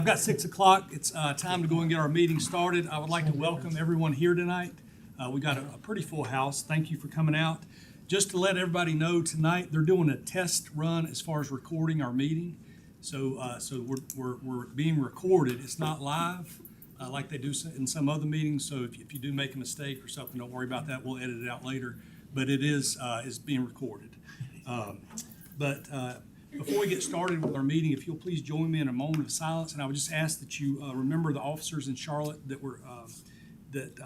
I've got 6 o'clock. It's time to go and get our meeting started. I would like to welcome everyone here tonight. We got a pretty full house. Thank you for coming out. Just to let everybody know, tonight they're doing a test run as far as recording our meeting. So we're being recorded. It's not live like they do in some other meetings. So if you do make a mistake or something, don't worry about that. We'll edit it out later. But it is being recorded. Before we get started with our meeting, if you'll please join me in a moment of silence, and I would just ask that you remember the officers in Charlotte that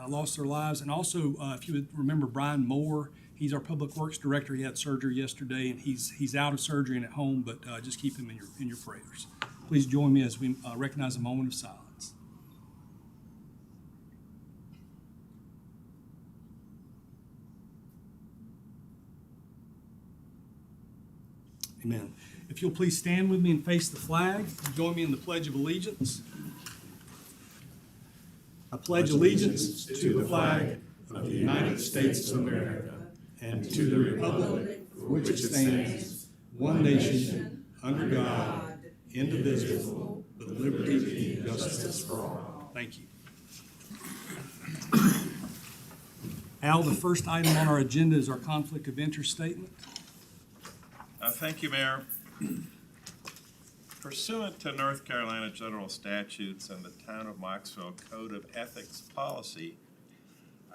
lost their lives, and also if you would remember Brian Moore. He's our Public Works Director. He had surgery yesterday, and he's out of surgery and at home, but just keep him in your prayers. Please join me as we recognize a moment of silence. Amen. If you'll please stand with me and face the flag, join me in the Pledge of Allegiance. I pledge allegiance to the flag of the United States of America and to the republic for which it stands, one nation, under God, indivisible, with liberty and justice for all. Thank you. Al, the first item on our agenda is our conflict of interest statement. Thank you, Mayor. Pursuant to North Carolina general statutes and the Town of Mocksville Code of Ethics policy,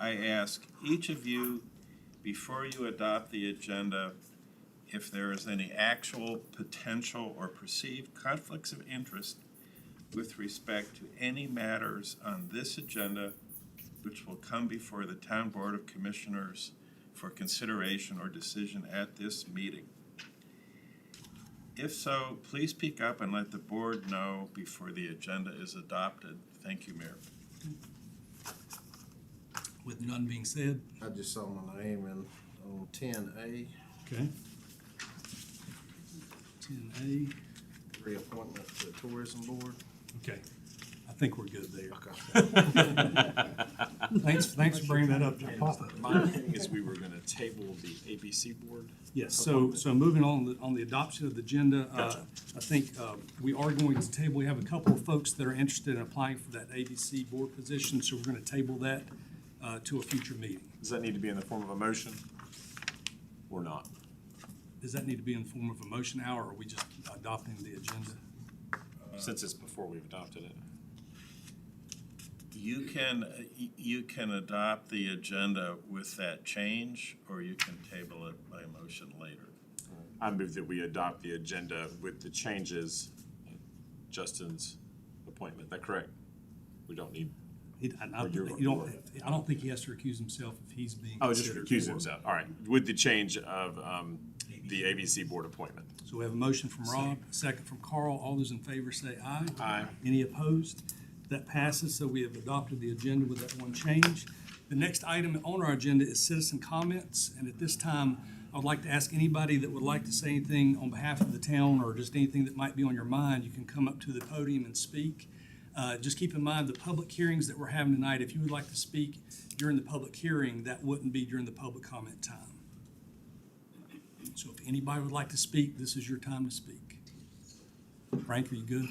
I ask each of you, before you adopt the agenda, if there is any actual, potential, or perceived conflicts of interest with respect to any matters on this agenda which will come before the Town Board of Commissioners for consideration or decision at this meeting. If so, please speak up and let the board know before the agenda is adopted. Thank you, Mayor. With none being said. I just saw my name on 10A. Okay. 10A. Reappointment to the Tourism Board. Okay. I think we're good there. Okay. Thanks for bringing that up, John. My understanding is we were going to table the ABC board. Yes, so moving on the adoption of the agenda, Gotcha. I think we are going to table, we have a couple of folks that are interested in applying for that ABC board position, so we're going to table that to a future meeting. Does that need to be in the form of a motion or not? Does that need to be in the form of a motion now, or are we just adopting the agenda? Since it's before we've adopted it. You can adopt the agenda with that change, or you can table it by motion later. I move that we adopt the agenda with the changes, Justin's appointment. Is that correct? We don't need. I don't think he has to recuse himself if he's being. Oh, just considered recuse for. himself. All right, with the change of the ABC board appointment. So we have a motion from Rob, a second from Carl. All those in favor say aye. Aye. Any opposed? That passes, so we have adopted the agenda with that one change. The next item on our agenda is citizen comments, and at this time, I would like to ask anybody that would like to say anything on behalf of the town or just anything that might be on your mind, you can come up to the podium and speak. Just keep in mind the public hearings that we're having tonight, if you would like to speak during the public hearing, that wouldn't be during the public comment time. So if anybody would like to speak, this is your time to speak. Frank, are you good?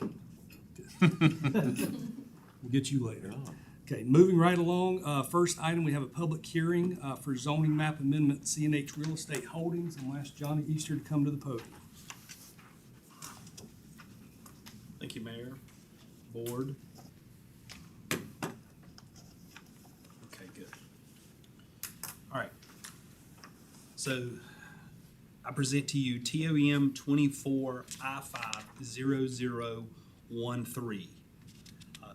Good. We'll get you later. Okay, moving right along. First item, we have a public hearing for zoning map amendment C&H Real Estate Holdings. I'm going to ask Johnny Easter to come to the podium. Thank you, Mayor, Board. Okay, good. All right. So I present to you TOM 24I50013.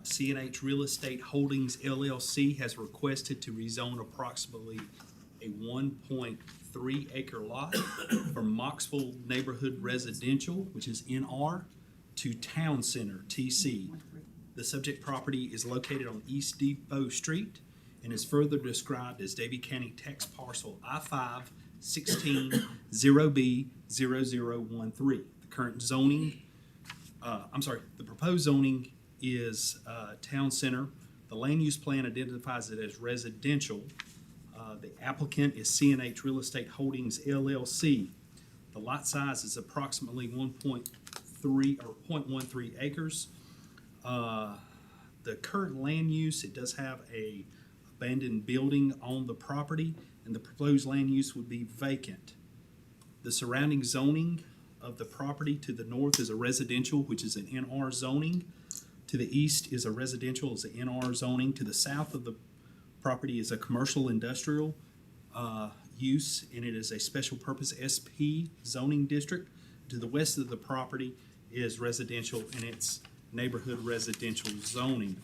C&H Real Estate Holdings LLC has requested to rezone approximately a 1.3 acre lot from Mocksville Neighborhood Residential, which is NR, to Town Center, TC. The subject property is located on East Depot Street and is further described as Davie County Tax Parcel I-5-16-0B-0013. The current zoning, the proposed zoning is Town Center. The land use plan identifies it as residential. The applicant is C&H Real Estate Holdings LLC. The lot size is approximately 1.3 or 0.13 acres. The current land use, it does have a abandoned building on the property, and the proposed land use would be vacant. The surrounding zoning of the property to the north is a residential, which is an NR zoning. To the east is a residential, is an NR zoning. To the south of the property is a commercial industrial use, and it is a special purpose SP zoning district. To the west of the property is residential, and it's neighborhood residential zoning.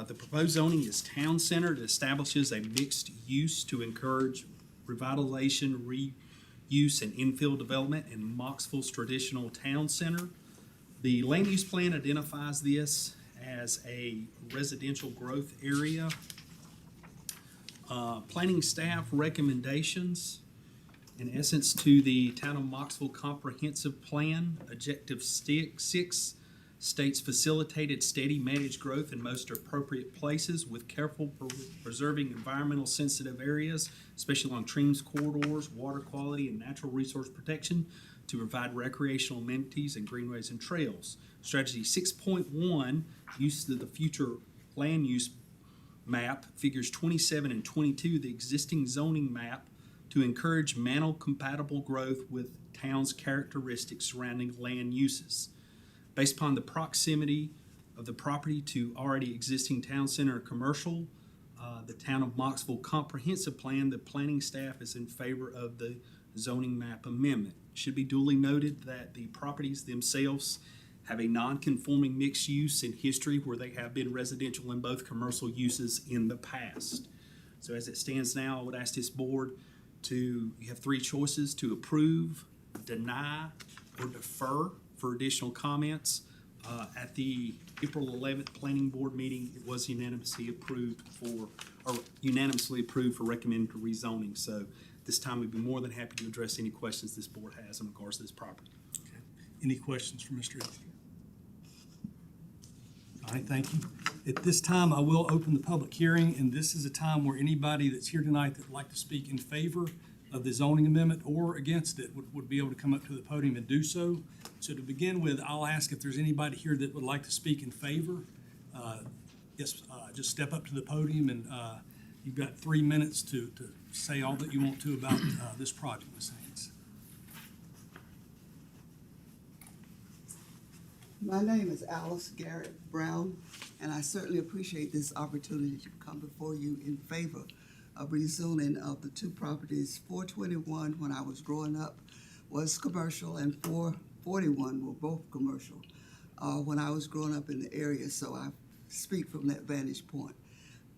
The proposed zoning is town center. It establishes a mixed use to encourage revitalization, reuse, and infill development in Mocksville's traditional town center. The land use plan identifies this as a residential growth area. Planning staff recommendations, in essence, to the Town of Mocksville Comprehensive Plan. Objective 6 states facilitated steady managed growth in most appropriate places with careful preserving environmental sensitive areas, especially along streams, corridors, water quality, and natural resource protection to provide recreational amenities and greenways and trails. Strategy 6.1, use of the future land use map, figures 27 and 22, the existing zoning map, to encourage mantle-compatible growth with town's characteristics surrounding land uses. Based upon the proximity of the property to already existing town center commercial, the Town of Mocksville Comprehensive Plan, the planning staff is in favor of the zoning map amendment. It should be duly noted that the properties themselves have a non-conforming mixed use in history where they have been residential and both commercial uses in the past. So as it stands now, I would ask this board you have three choices: to approve, deny, or defer for additional comments. At the April 11th Planning Board meeting, it was unanimously approved for recommending to rezoning. So this time we'd be more than happy to address any questions this board has in regards to this property. Okay. Any questions for Mr. Elliott? All right, thank you. At this time, I will open the public hearing, and this is a time where anybody that's here tonight that would like to speak in favor of the zoning amendment or against it would be able to come up to the podium and do so. So to begin with, I'll ask if there's anybody here that would like to speak in favor. Just step up to the podium, and you've got 3 minutes to say all that you want to about this project, Ms. Haynes. My name is Alice Garrett Brown, and I certainly appreciate this opportunity to come before you in favor of rezoning of the two properties. 421, when I was growing up, was commercial, and 441 were both commercial when I was growing up in the area, so I speak from that vantage point.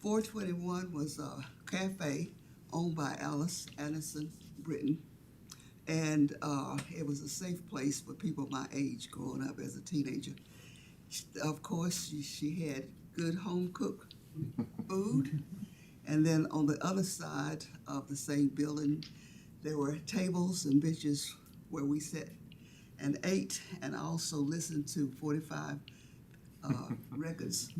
421 was a cafe owned by Alice Anderson Britton, and it was a safe place for people my age growing up as a teenager. Of course, she had good home-cooked food. And then on the other side of the same building, there were tables and benches where we sat and ate and also listened to 45 records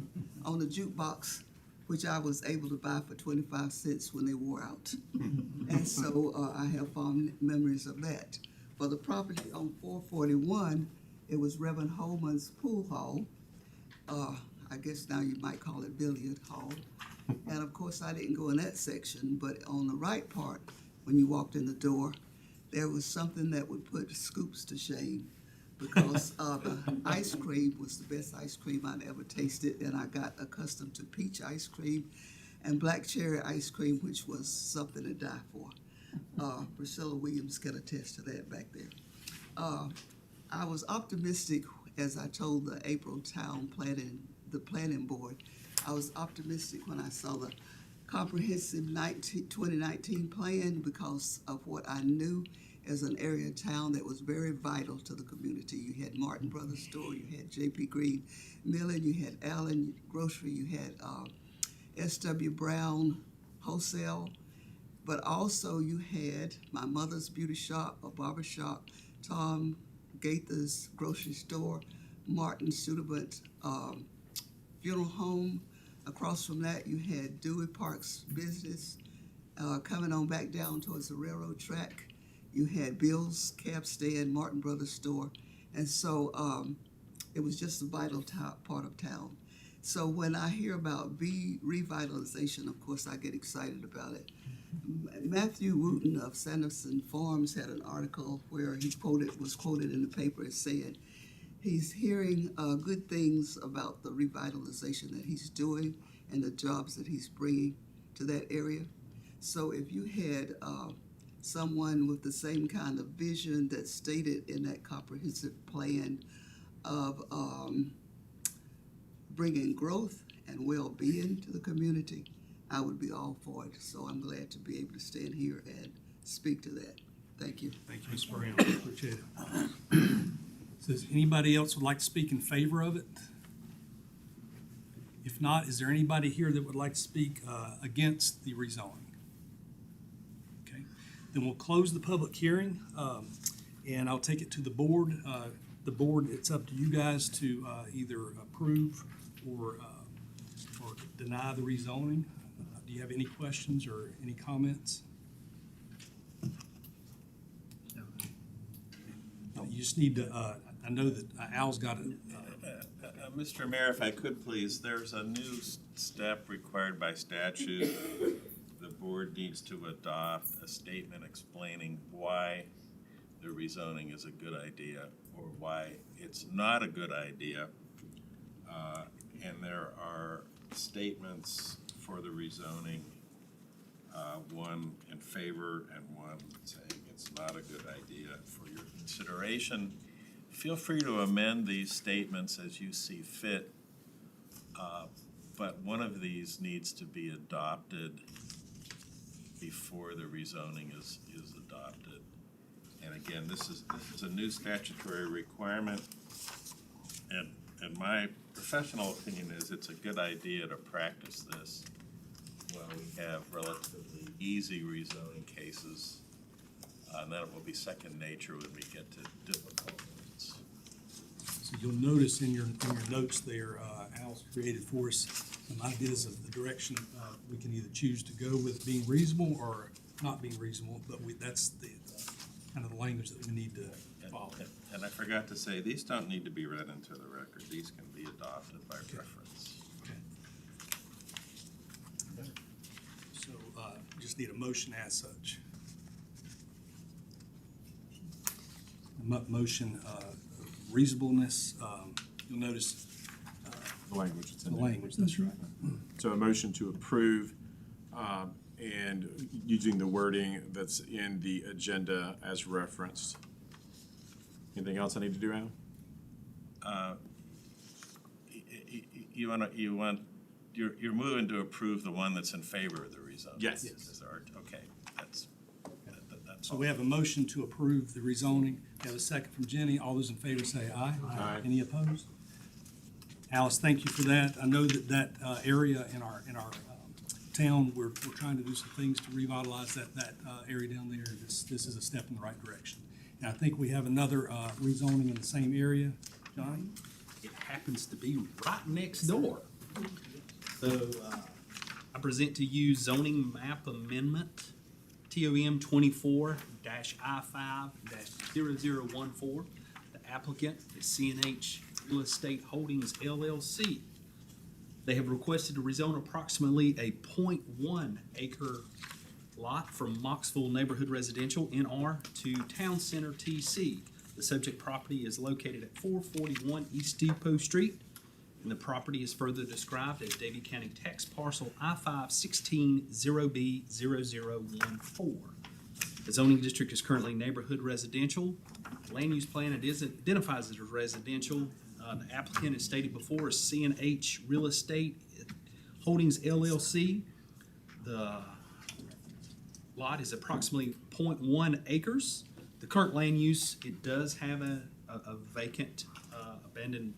on the jukebox, which I was able to buy for 25 cents when they wore out. And so I have fond memories of that. For the property on 441, it was Reverend Holman's pool hall. I guess now you might call it billiard hall. And of course, I didn't go in that section, but on the right part, when you walked in the door, there was something that would put Scoops to shame, because the ice cream was the best ice cream I'd ever tasted, and I got accustomed to peach ice cream and black cherry ice cream, which was something to die for. Priscilla Williams can attest to that back there. I was optimistic, as I told the April Town Planning Board. I was optimistic when I saw the comprehensive 2019 plan because of what I knew as an area town that was very vital to the community. You had Martin Brothers Store, you had J.P. Green Milling, you had Allen Grocery, you had S.W. Brown Wholesale, but also you had my mother's beauty shop, a barber shop, Tom Gaither's grocery store, Martin Student funeral home. Across from that, you had Dewey Park's business coming on back down towards the railroad track. You had Bill's Cab Stand, Martin Brothers Store, and so it was just a vital part of town. So when I hear about revitalization, of course, I get excited about it. Matthew Wooten of Sanderson Farms had an article where he was quoted in the paper as saying he's hearing good things about the revitalization that he's doing and the jobs that he's bringing to that area. So if you had someone with the same kind of vision that's stated in that comprehensive plan of bringing growth and well-being to the community, I would be all for it. So I'm glad to be able to stand here and speak to that. Thank you. Thank you, Ms. Brown. Appreciate it. So does anybody else would like to speak in favor of it? If not, is there anybody here that would like to speak against the rezoning? Okay, then we'll close the public hearing, and I'll take it to the board. The board, it's up to you guys to either approve or deny the rezoning. Do you have any questions or any comments? You just need to, I know that Al's got it. Mr. Mayor, if I could please, there's a new step required by statute. The board needs to adopt a statement explaining why the rezoning is a good idea or why it's not a good idea. And there are statements for the rezoning, one in favor and one saying it's not a good idea. For your consideration, feel free to amend these statements as you see fit, but one of these needs to be adopted before the rezoning is adopted. And again, this is a new statutory requirement, and my professional opinion is it's a good idea to practice this while we have relatively easy rezoning cases, and then it will be second nature when we get to difficult ones. So you'll notice in your notes there, Al's created for us some ideas of the direction we can either choose to go with being reasonable or not being reasonable, but that's the kind of the language that we need to follow. And I forgot to say, these don't need to be read into the record. These can be adopted by reference. Okay. So just need a motion as such. Motion reasonableness, you'll notice The language. It's in the there. language, that's right. So a motion to approve and using the wording that's in the agenda as referenced. Anything else I need to do, Al? You're moving to approve the one that's in favor of the rezone. Yes. Okay, that's So all. we have a motion to approve the rezoning. We have a second from Jenny. All those in favor say aye. Aye. Any opposed? Alice, thank you for that. I know that area in our town, we're trying to do some things to revitalize that area down there. This is a step in the right direction. And I think we have another rezoning in the same area. Johnny? It happens to be right next door. So I present to you zoning map amendment, TOM 24-I5-0014. The applicant is CNH Real Estate Holdings LLC. They have requested to rezone approximately a 0.1 acre lot from Mocksville Neighborhood Residential NR to Town Center TC. The subject property is located at 441 East Depot Street, and the property is further described as Davie County Tax Parcel I-5-16-0B-0014. The zoning district is currently neighborhood residential. Land use plan, it identifies as residential. The applicant, as stated before, is CNH Real Estate Holdings LLC. The lot is approximately 0.1 acres. The current land use, it does have a vacant, abandoned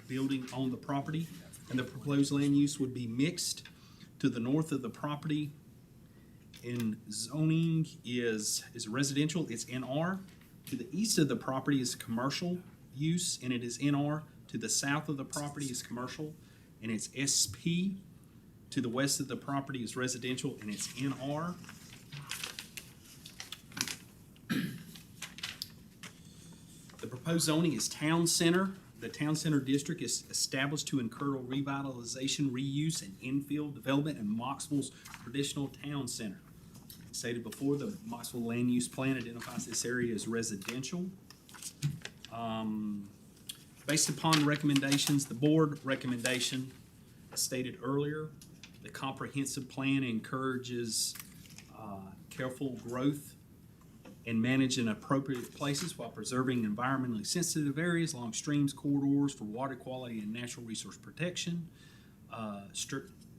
building on the property, and the proposed land use would be mixed. To the north of the property in zoning is residential, it's NR. To the east of the property is commercial use, and it is NR. To the south of the property is commercial, and it's SP. To the west of the property is residential, and it's NR. The proposed zoning is town center. The town center district is established to encourage revitalization, reuse, and infill development in Mocksville's traditional town center. Stated before, the Mocksville Land Use Plan identifies this area as residential. Based upon recommendations, the board recommendation, as stated earlier, the comprehensive plan encourages careful growth and manage in appropriate places while preserving environmentally sensitive areas along streams, corridors for water quality and natural resource protection.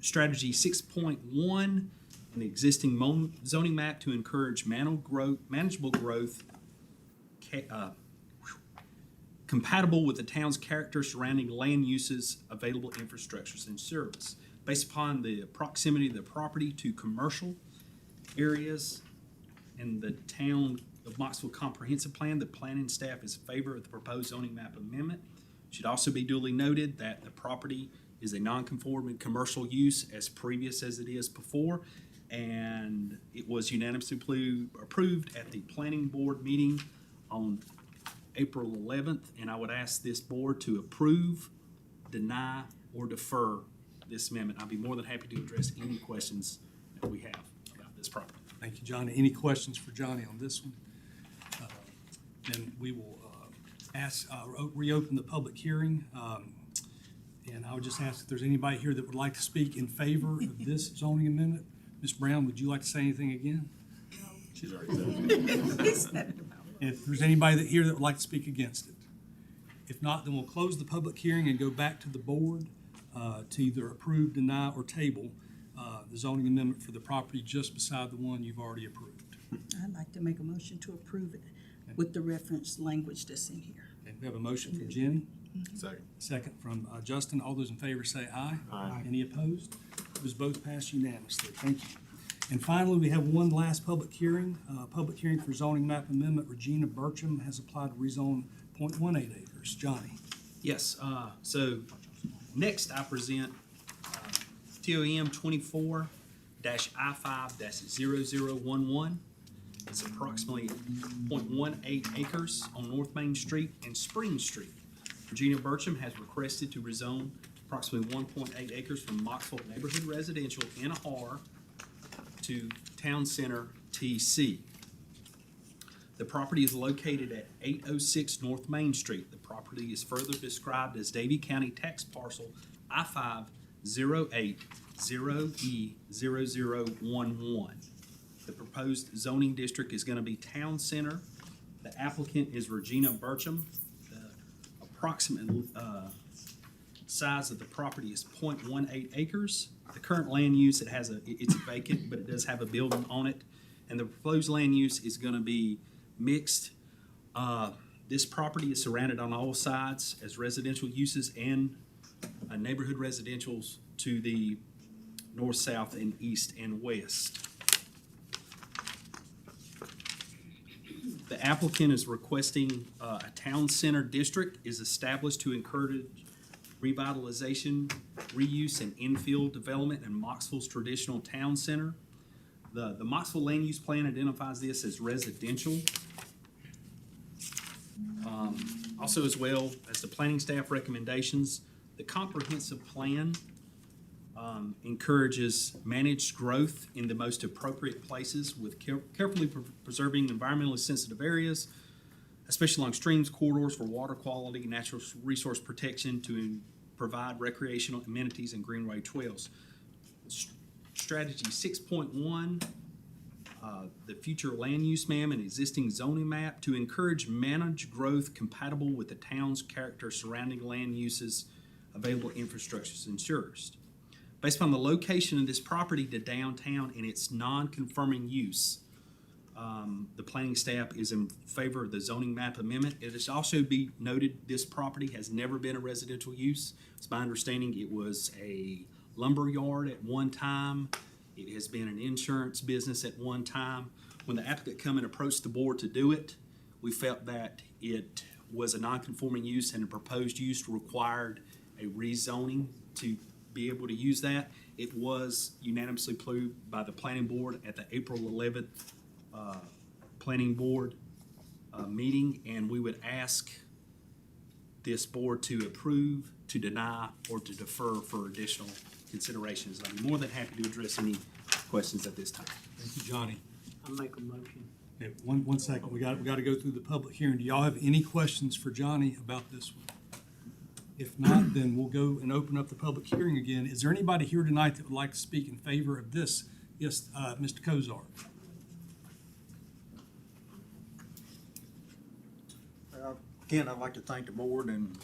Strategy 6.1, an existing zoning map to encourage manageable growth compatible with the town's character surrounding land uses, available infrastructures, and service. Based upon the proximity of the property to commercial areas and the town of Mocksville Comprehensive Plan, the planning staff is in favor of the proposed zoning map amendment. It should also be duly noted that the property is a non-conforming commercial use as previous as it is before, and it was unanimously approved at the planning board meeting on April 11th, and I would ask this board to approve, deny, or defer this amendment. I'll be more than happy to address any questions that we have about this property. Thank you, Johnny. Any questions for Johnny on this one? Then we will reopen the public hearing. And I would just ask if there's anybody here that would like to speak in favor of this zoning amendment. Ms. Brown, would you like to say anything again? She's already said it. And if there's anybody here that would like to speak against it. If not, then we'll close the public hearing and go back to the board to either approve, deny, or table the zoning amendment for the property just beside the one you've already approved. I'd like to make a motion to approve it with the reference language that's in here. Okay, we have a motion from Jenny, Second. second from Justin. All those in favor say aye. Aye. Any opposed? Those both passed unanimously. Thank you. And finally, we have one last public hearing for zoning map amendment. Regina Burcham has applied to rezone 0.18 acres. Johnny. Yes, so next I present TOM 24-I5-0011. It's approximately 0.18 acres on North Main Street and Spring Street. Regina Burcham has requested to rezone approximately 1.8 acres from Mocksville Neighborhood Residential NR to Town Center TC. The property is located at 806 North Main Street. The property is further described as Davie County Tax Parcel I-508-0E0011. The proposed zoning district is going to be Town Center. The applicant is Regina Burcham. The approximate size of the property is 0.18 acres. The current land use, it's vacant, but it does have a building on it. And the proposed land use is going to be mixed. This property is surrounded on all sides as residential uses and neighborhood residentials to the north, south, and east and west. The applicant is requesting a town center district is established to encourage revitalization, reuse, and infill development in Mocksville's traditional town center. The Mocksville Land Use Plan identifies this as residential. Also, as well as the planning staff recommendations, the comprehensive plan encourages managed growth in the most appropriate places with carefully preserving environmentally sensitive areas, especially along streams, corridors for water quality, natural resource protection to provide recreational amenities and greenway trails. Strategy 6.1, the future land use map and existing zoning map to encourage managed growth compatible with the town's character surrounding land uses, available infrastructures ensures. Based upon the location of this property to downtown and its non-conforming use, the planning staff is in favor of the zoning map amendment. It is also be noted this property has never been a residential use. It's my understanding it was a lumber yard at one time. It has been an insurance business at one time. When the applicant come and approached the board to do it, we felt that it was a non-conforming use and a proposed use required a rezoning to be able to use that. It was unanimously approved by the planning board at the April 11th planning board meeting, and we would ask this board to approve, to deny, or to defer for additional considerations. I'd be more than happy to address any questions at this time. Thank you, Johnny. I make a motion. Okay, one second, we got to go through the public hearing. Do y'all have any questions for Johnny about this one? If not, then we'll go and open up the public hearing again. Is there anybody here tonight that would like to speak in favor of this? Yes, Mr. Kozar. Again, I'd like to thank the board, and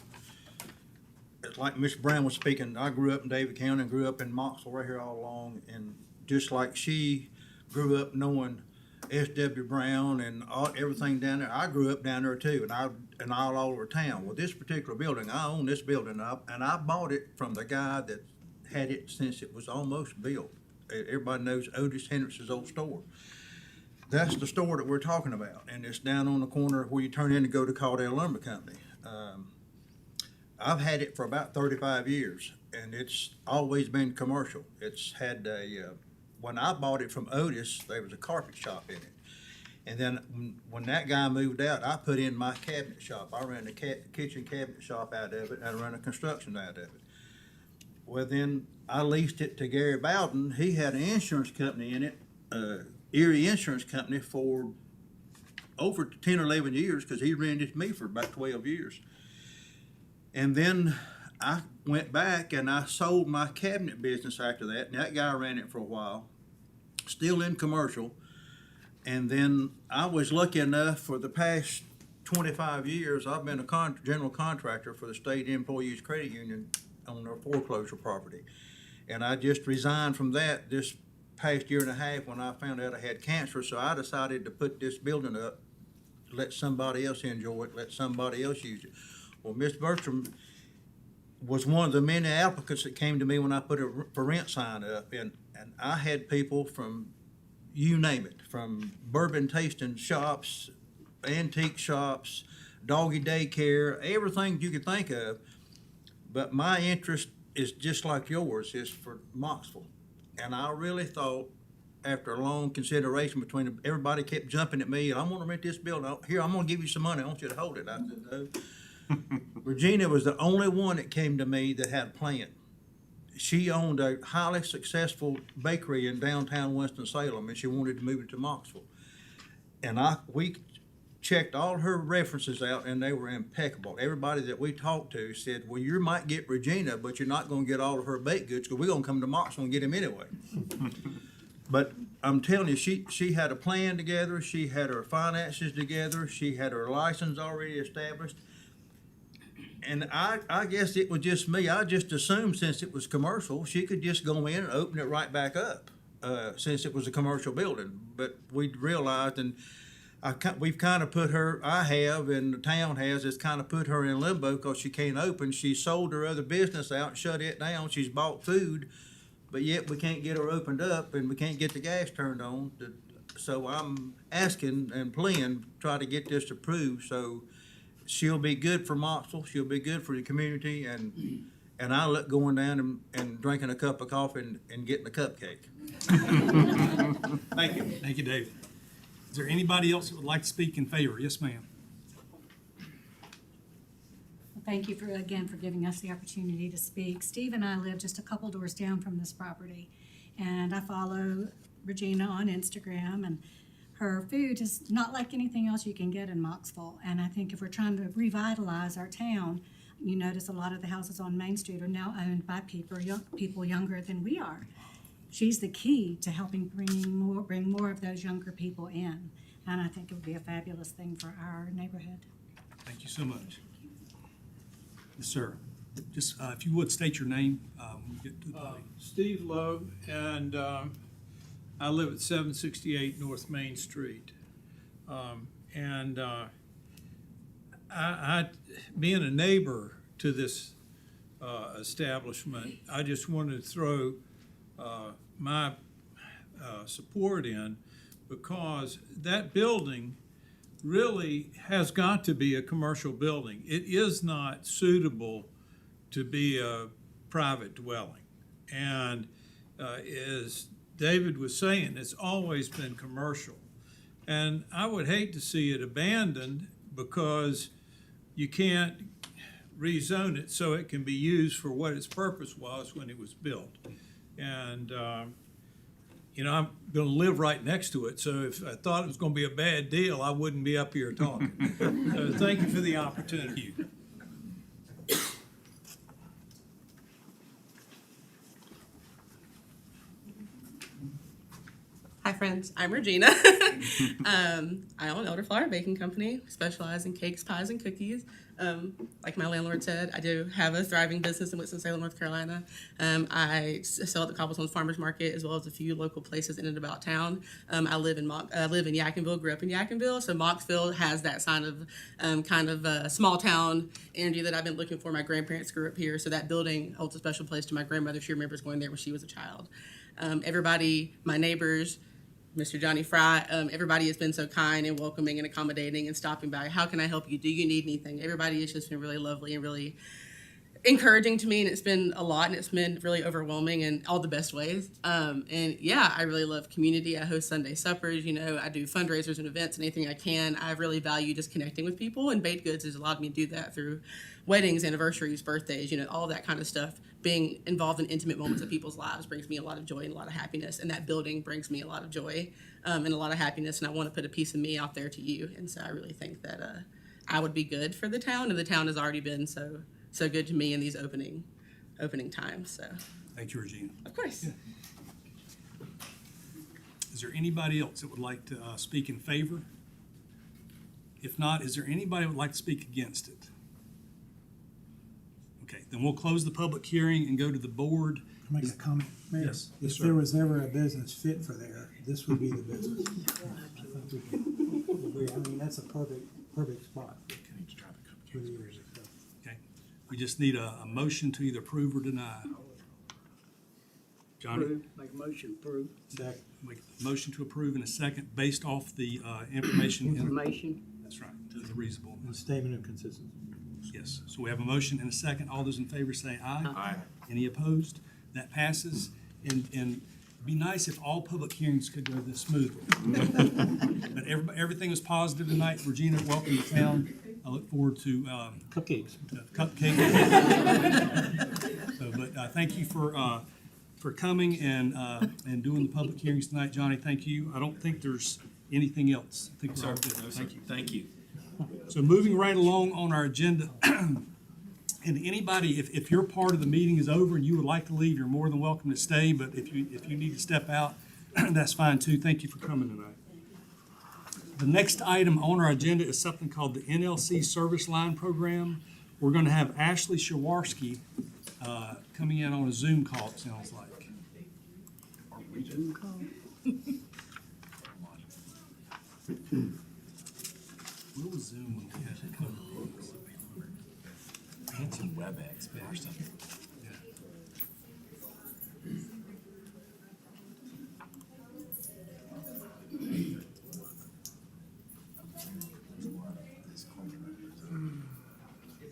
it's like Ms. Brown was speaking, I grew up in David County and grew up in Mocksville right here all along, and just like she grew up knowing S.W. Brown and everything down there, I grew up down there too, and all over town. Well, this particular building, I own this building up, and I bought it from the guy that had it since it was almost built. Everybody knows Otis Hendricks's old store. That's the store that we're talking about, and it's down on the corner where you turn in to go to Caldwell Lumber Company. I've had it for about 35 years, and it's always been commercial. It's had when I bought it from Otis, there was a carpet shop in it. And then when that guy moved out, I put in my cabinet shop. I ran the kitchen cabinet shop out of it, and I ran a construction out of it. Well, then I leased it to Gary Bowden. He had an insurance company in it, Erie Insurance Company, for over 10 or 11 years, because he rented me for about 12 years. And then I went back and I sold my cabinet business after that, and that guy ran it for a while, still in commercial. And then I was lucky enough, for the past 25 years, I've been a general contractor for the State Employees Credit Union on their foreclosure property. And I just resigned from that this past year and a half when I found out I had cancer, so I decided to put this building up, let somebody else enjoy it, let somebody else use it. Well, Miss Bertram was one of the many applicants that came to me when I put a for rent sign up, and I had people from, you name it, from bourbon tasting shops, antique shops, doggy daycare, everything you could think of. But my interest is just like yours, is for Mocksville. And I really thought, after a long consideration between, everybody kept jumping at me, I'm gonna rent this building, here, I'm gonna give you some money, I want you to hold it. I said, no. Regina was the only one that came to me that had a plan. She owned a highly successful bakery in downtown Winston-Salem, and she wanted to move it to Mocksville. And we checked all her references out, and they were impeccable. Everybody that we talked to said, well, you might get Regina, but you're not gonna get all of her baked goods, because we're gonna come to Mocksville and get them anyway. But I'm telling you, she had a plan together, she had her finances together, she had her license already established. And I guess it was just me, I just assumed since it was commercial, she could just go in and open it right back up, since it was a commercial building. But we realized, and we've kind of put her, I have, and the town has, it's kind of put her in limbo because she can't open. She sold her other business out, shut it down, she's bought food, but yet we can't get her opened up and we can't get the gas turned on. So I'm asking and pleading, try to get this approved, so she'll be good for Mocksville, she'll be good for the community, and I look going down and drinking a cup of coffee and getting a cupcake. Thank you. Thank you, David. Is there anybody else that would like to speak in favor? Yes, ma'am. Thank you again for giving us the opportunity to speak. Steve and I live just a couple doors down from this property, and I follow Regina on Instagram, and her food is not like anything else you can get in Mocksville. And I think if we're trying to revitalize our town, you notice a lot of the houses on Main Street are now owned by people younger than we are. She's the key to helping bring more of those younger people in. And I think it would be a fabulous thing for our neighborhood. Thank you so much. Yes, sir. Just, if you would, state your name when you get to the podium. Steve Lowe, and I live at 768 North Main Street. I being a neighbor to this establishment, I just wanted to throw my support in, because that building really has got to be a commercial building. It is not suitable to be a private dwelling. And as David was saying, it's always been commercial. And I would hate to see it abandoned because you can't rezone it so it can be used for what its purpose was when it was built. And, you know, I'm gonna live right next to it, so if I thought it was gonna be a bad deal, I wouldn't be up here talking. So thank you for the opportunity. Hi friends, I'm Regina. I own Elderflower Baking Company, specialize in cakes, pies, and cookies. Like my landlord said, I do have a thriving business in Winston-Salem, North Carolina. I sell at the Cobblestones Farmers Market as well as a few local places in and about town. I live in Yadkinville, grew up in Yadkinville, so Mocksville has that sign of kind of a small town energy that I've been looking for. My grandparents grew up here, so that building holds a special place to my grandmother. She remembers going there when she was a child. Everybody, my neighbors, Mr. Johnny Fry, everybody has been so kind and welcoming and accommodating and stopping by. How can I help you? Do you need anything? Everybody has just been really lovely and really encouraging to me, and it's been a lot, and it's been really overwhelming in all the best ways. And yeah, I really love community. I host Sunday suppers, you know, I do fundraisers and events, anything I can. I really value just connecting with people, and baked goods has allowed me to do that through weddings, anniversaries, birthdays, you know, all that kind of stuff. Being involved in intimate moments of people's lives brings me a lot of joy and a lot of happiness, and that building brings me a lot of joy and a lot of happiness, and I want to put a piece of me out there to you. And so I really think that I would be good for the town, and the town has already been so good to me in these opening times. So Thank you, Regina. of course. Yeah. Is there anybody else that would like to speak in favor? If not, is there anybody who would like to speak against it? Okay, then we'll close the public hearing and go to the board. Make a comment, Mayor. Yes. Yes, If sir. there was ever a business fit for there, this would be the business. I think we can agree. I mean, that's a perfect spot. For the years ago. Okay, we just need a motion to either approve or deny. Johnny? Make a motion, approve. Second. Make a motion to approve in a second based off the information. Information. That's right, is reasonable. And statement of consistency. Yes, so we have a motion and a second. All those in favor say aye. Aye. Any opposed? That passes. And it'd be nice if all public hearings could go this smoothly. But everything was positive tonight. Regina, welcome to town. I look forward to Cupcakes. cupcake. So, but thank you for coming and doing the public hearings tonight. Johnny, thank you. I don't think there's anything else. I think we're all good. Thank you. Thank you. So moving right along on our agenda, and anybody, if your part of the meeting is over and you would like to leave, you're more than welcome to stay, but if you need to step out, that's fine too. Thank you for coming tonight. The next item on our agenda is something called the NLC Service Line Program. We're going to have Ashley Shawarski coming in on a Zoom call, it sounds like. Zoom call. Where was Zoom when we had it covered? Fancy WebEx person. Yeah.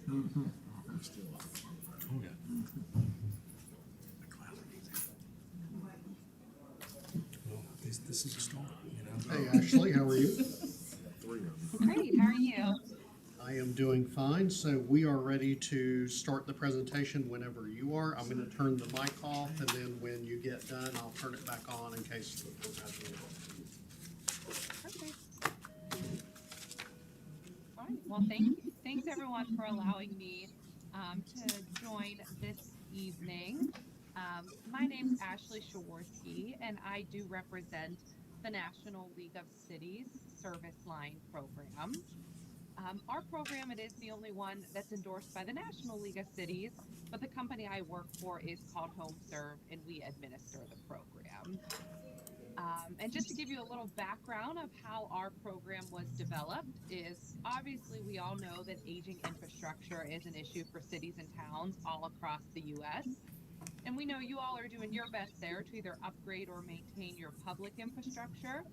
Oh, yeah. Well, this is a start, you know. Hey Ashley, how are you? Great, how are you? I am doing fine, so we are ready to start the presentation whenever you are. I'm gonna turn the mic off, and then when you get done, I'll turn it back on in case the board has any questions. Okay. All right, well, thanks everyone for allowing me to join this evening. My name's Ashley Shawarski, and I do represent the National League of Cities Service Line Program. Our program, it is the only one that's endorsed by the National League of Cities, but the company I work for is called HomeServe, and we administer the program. And just to give you a little background of how our program was developed is obviously we all know that aging infrastructure is an issue for cities and towns all across the U.S. And we know you all are doing your best there to either upgrade or maintain your public infrastructure,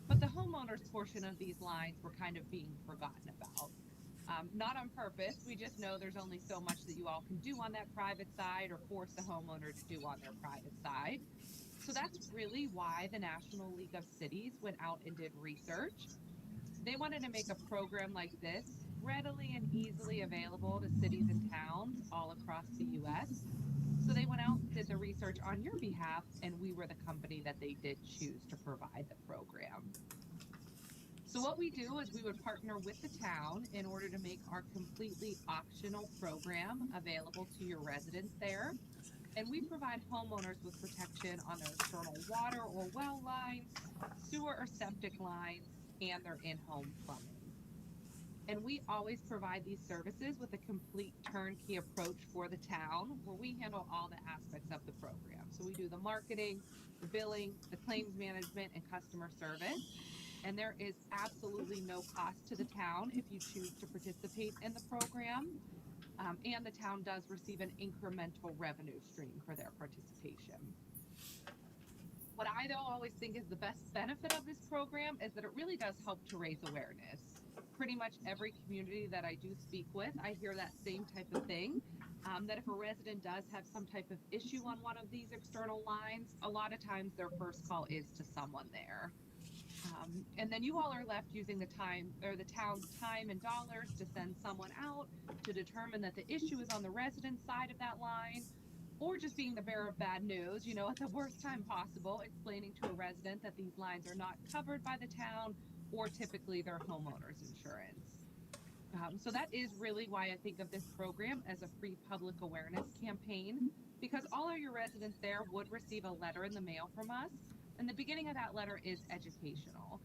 but the homeowners portion of these lines were kind of being forgotten about. Not on purpose, we just know there's only so much that you all can do on that private side or force the homeowner to do on their private side. So that's really why the National League of Cities went out and did research. They wanted to make a program like this readily and easily available to cities and towns all across the US. So they went out, did the research on your behalf, and we were the company that they did choose to provide the program. So what we do is we would partner with the town in order to make our completely optional program available to your residents there. And we provide homeowners with protection on their external water or well lines, sewer or septic lines, and their in-home plumbing. And we always provide these services with a complete turnkey approach for the town where we handle all the aspects of the program. So we do the marketing, the billing, the claims management, and customer service. And there is absolutely no cost to the town if you choose to participate in the program. And the town does receive an incremental revenue stream for their participation. What I though always think is the best benefit of this program is that it really does help to raise awareness. Pretty much every community that I do speak with, I hear that same type of thing. That if a resident does have some type of issue on one of these external lines, a lot of times their first call is to someone there. And then you all are left using the time or the town's time and dollars to send someone out to determine that the issue is on the resident side of that line, or just being the bearer of bad news, you know, at the worst time possible, explaining to a resident that these lines are not covered by the town or typically their homeowner's insurance. So that is really why I think of this program as a free public awareness campaign, because all of your residents there would receive a letter in the mail from us, and the beginning of that letter is educational.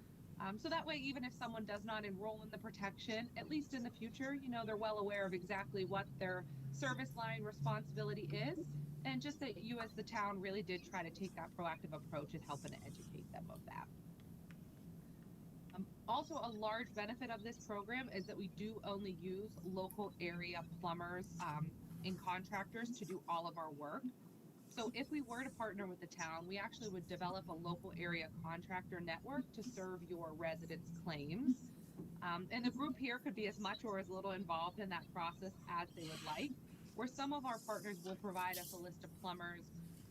So that way, even if someone does not enroll in the protection, at least in the future, you know, they're well aware of exactly what their service line responsibility is, and just that you as the town really did try to take that proactive approach in helping to educate them of that. Also, a large benefit of this program is that we do only use local area plumbers and contractors to do all of our work. So if we were to partner with the town, we actually would develop a local area contractor network to serve your residents' claims. And the group here could be as much or as little involved in that process as they would like, where some of our partners will provide us a list of plumbers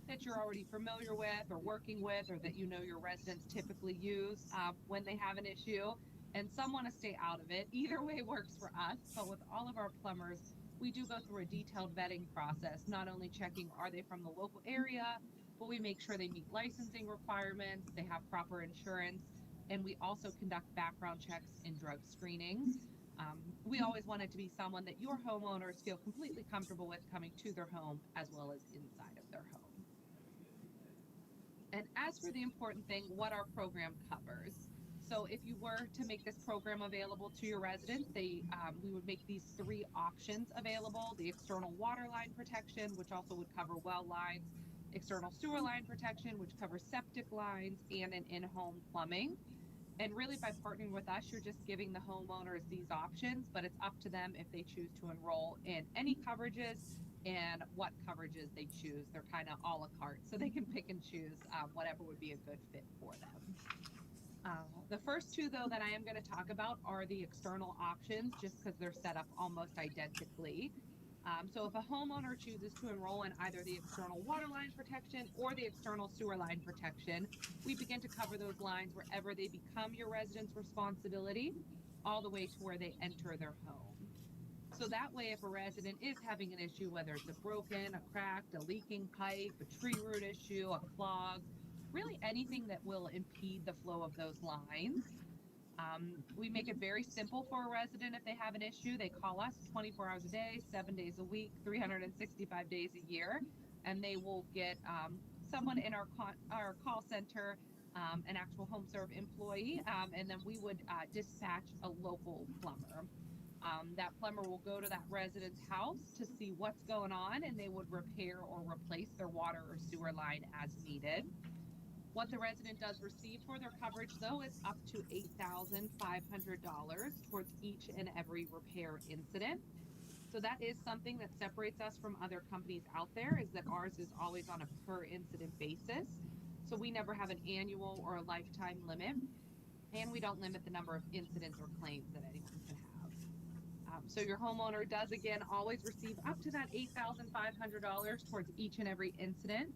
that you're already familiar with or working with, or that you know your residents typically use when they have an issue, and some want to stay out of it. Either way works for us, but with all of our plumbers, we do go through a detailed vetting process, not only checking are they from the local area, but we make sure they meet licensing requirements, they have proper insurance, and we also conduct background checks and drug screenings. We always want it to be someone that your homeowners feel completely comfortable with coming to their home as well as inside of their home. And as for the important thing, what our program covers. So if you were to make this program available to your residents, we would make these 3 options available: the external water line protection, which also would cover well lines, external sewer line protection, which covers septic lines, and an in-home plumbing. And really, by partnering with us, you're just giving the homeowners these options, but it's up to them if they choose to enroll in any coverages and what coverages they choose. They're kind of a la carte, so they can pick and choose whatever would be a good fit for them. The first 2, though, that I am going to talk about are the external options, just because they're set up almost identically. So if a homeowner chooses to enroll in either the external water line protection or the external sewer line protection, we begin to cover those lines wherever they become your resident's responsibility, all the way to where they enter their home. So that way, if a resident is having an issue, whether it's a broken, a cracked, a leaking pipe, a tree root issue, a clog, really anything that will impede the flow of those lines, we make it very simple for a resident. If they have an issue, they call us 24 hours a day, 7 days a week, 365 days a year, and they will get someone in our call center, an actual home serve employee, and then we would dispatch a local plumber. That plumber will go to that resident's house to see what's going on, and they would repair or replace their water or sewer line as needed. What the resident does receive for their coverage, though, is up to $8,500 towards each and every repair incident. So that is something that separates us from other companies out there, is that ours is always on a per incident basis. So we never have an annual or a lifetime limit, and we don't limit the number of incidents or claims that anyone can have. So your homeowner does, again, always receive up to that $8,500 towards each and every incident.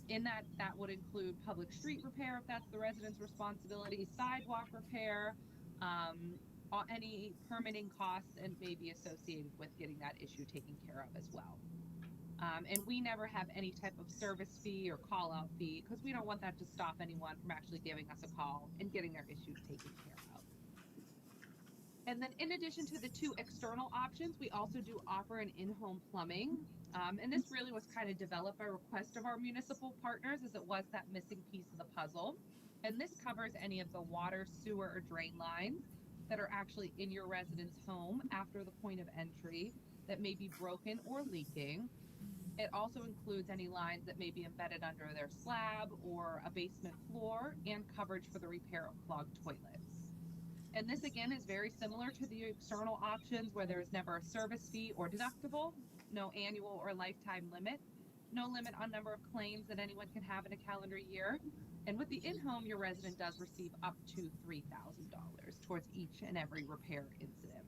In that, that would include public street repair if that's the resident's responsibility, sidewalk repair, any permitting costs and maybe associated with getting that issue taken care of as well. And we never have any type of service fee or call out fee because we don't want that to stop anyone from actually giving us a call and getting their issues taken care of. And then in addition to the two external options, we also do offer an in-home plumbing. And this really was kind of developed by request of our municipal partners as it was that missing piece of the puzzle. And this covers any of the water, sewer, or drain lines that are actually in your resident's home after the point of entry that may be broken or leaking. It also includes any lines that may be embedded under their slab or a basement floor and coverage for the repair of clogged toilets. And this again is very similar to the external options where there is never a service fee or deductible, no annual or lifetime limit, no limit on number of claims that anyone can have in a calendar year. And with the in-home, your resident does receive up to $3,000 towards each and every repair incident.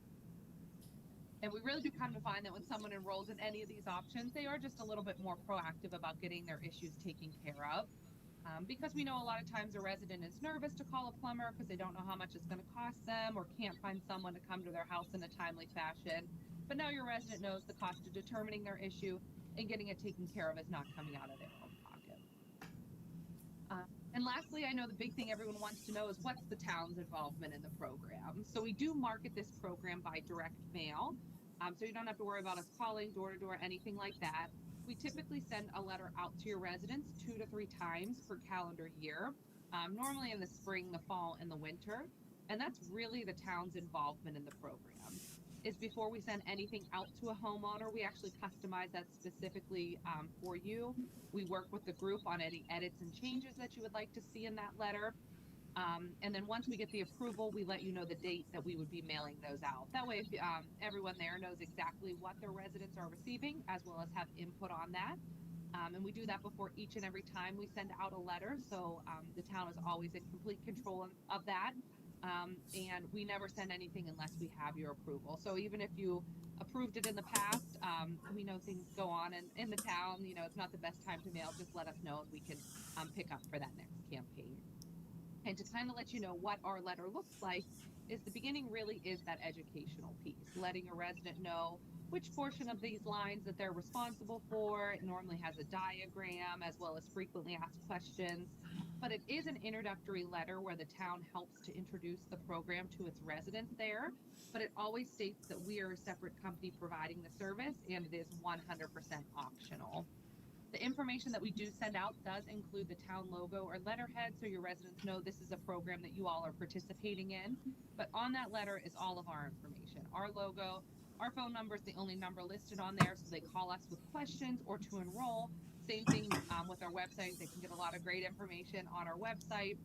And we really do come to find that when someone enrolls in any of these options, they are just a little bit more proactive about getting their issues taken care of. Because we know a lot of times a resident is nervous to call a plumber because they don't know how much it's going to cost them or can't find someone to come to their house in a timely fashion. But now your resident knows the cost of determining their issue and getting it taken care of is not coming out of their own pocket. And lastly, I know the big thing everyone wants to know is what's the town's involvement in the program. So we do market this program by direct mail. So you don't have to worry about us calling door to door, anything like that. We typically send a letter out to your residents 2 to 3 times per calendar year, normally in the spring, the fall, and the winter. And that's really the town's involvement in the program. Is before we send anything out to a homeowner, we actually customize that specifically for you. We work with the group on any edits and changes that you would like to see in that letter. And then once we get the approval, we let you know the date that we would be mailing those out. That way, if, everyone there knows exactly what their residents are receiving, as well as have input on that. And we do that before each and every time we send out a letter. So the town is always in complete control of that. And we never send anything unless we have your approval. So even if you approved it in the past, we know things go on in the town. You know, it's not the best time to mail. Just let us know and we can pick up for that next campaign. And to kind of let you know what our letter looks like is the beginning really is that educational piece, letting a resident know which portion of these lines that they're responsible for. It normally has a diagram as well as frequently asked questions. But it is an introductory letter where the town helps to introduce the program to its residents there. But it always states that we are a separate company providing the service and it is 100% optional. The information that we do send out does include the town logo or letterhead so your residents know this is a program that you all are participating in. But on that letter is all of our information. Our logo, our phone number is the only number listed on there, so they call us with questions or to enroll. Same thing with our website. They can get a lot of great information on our website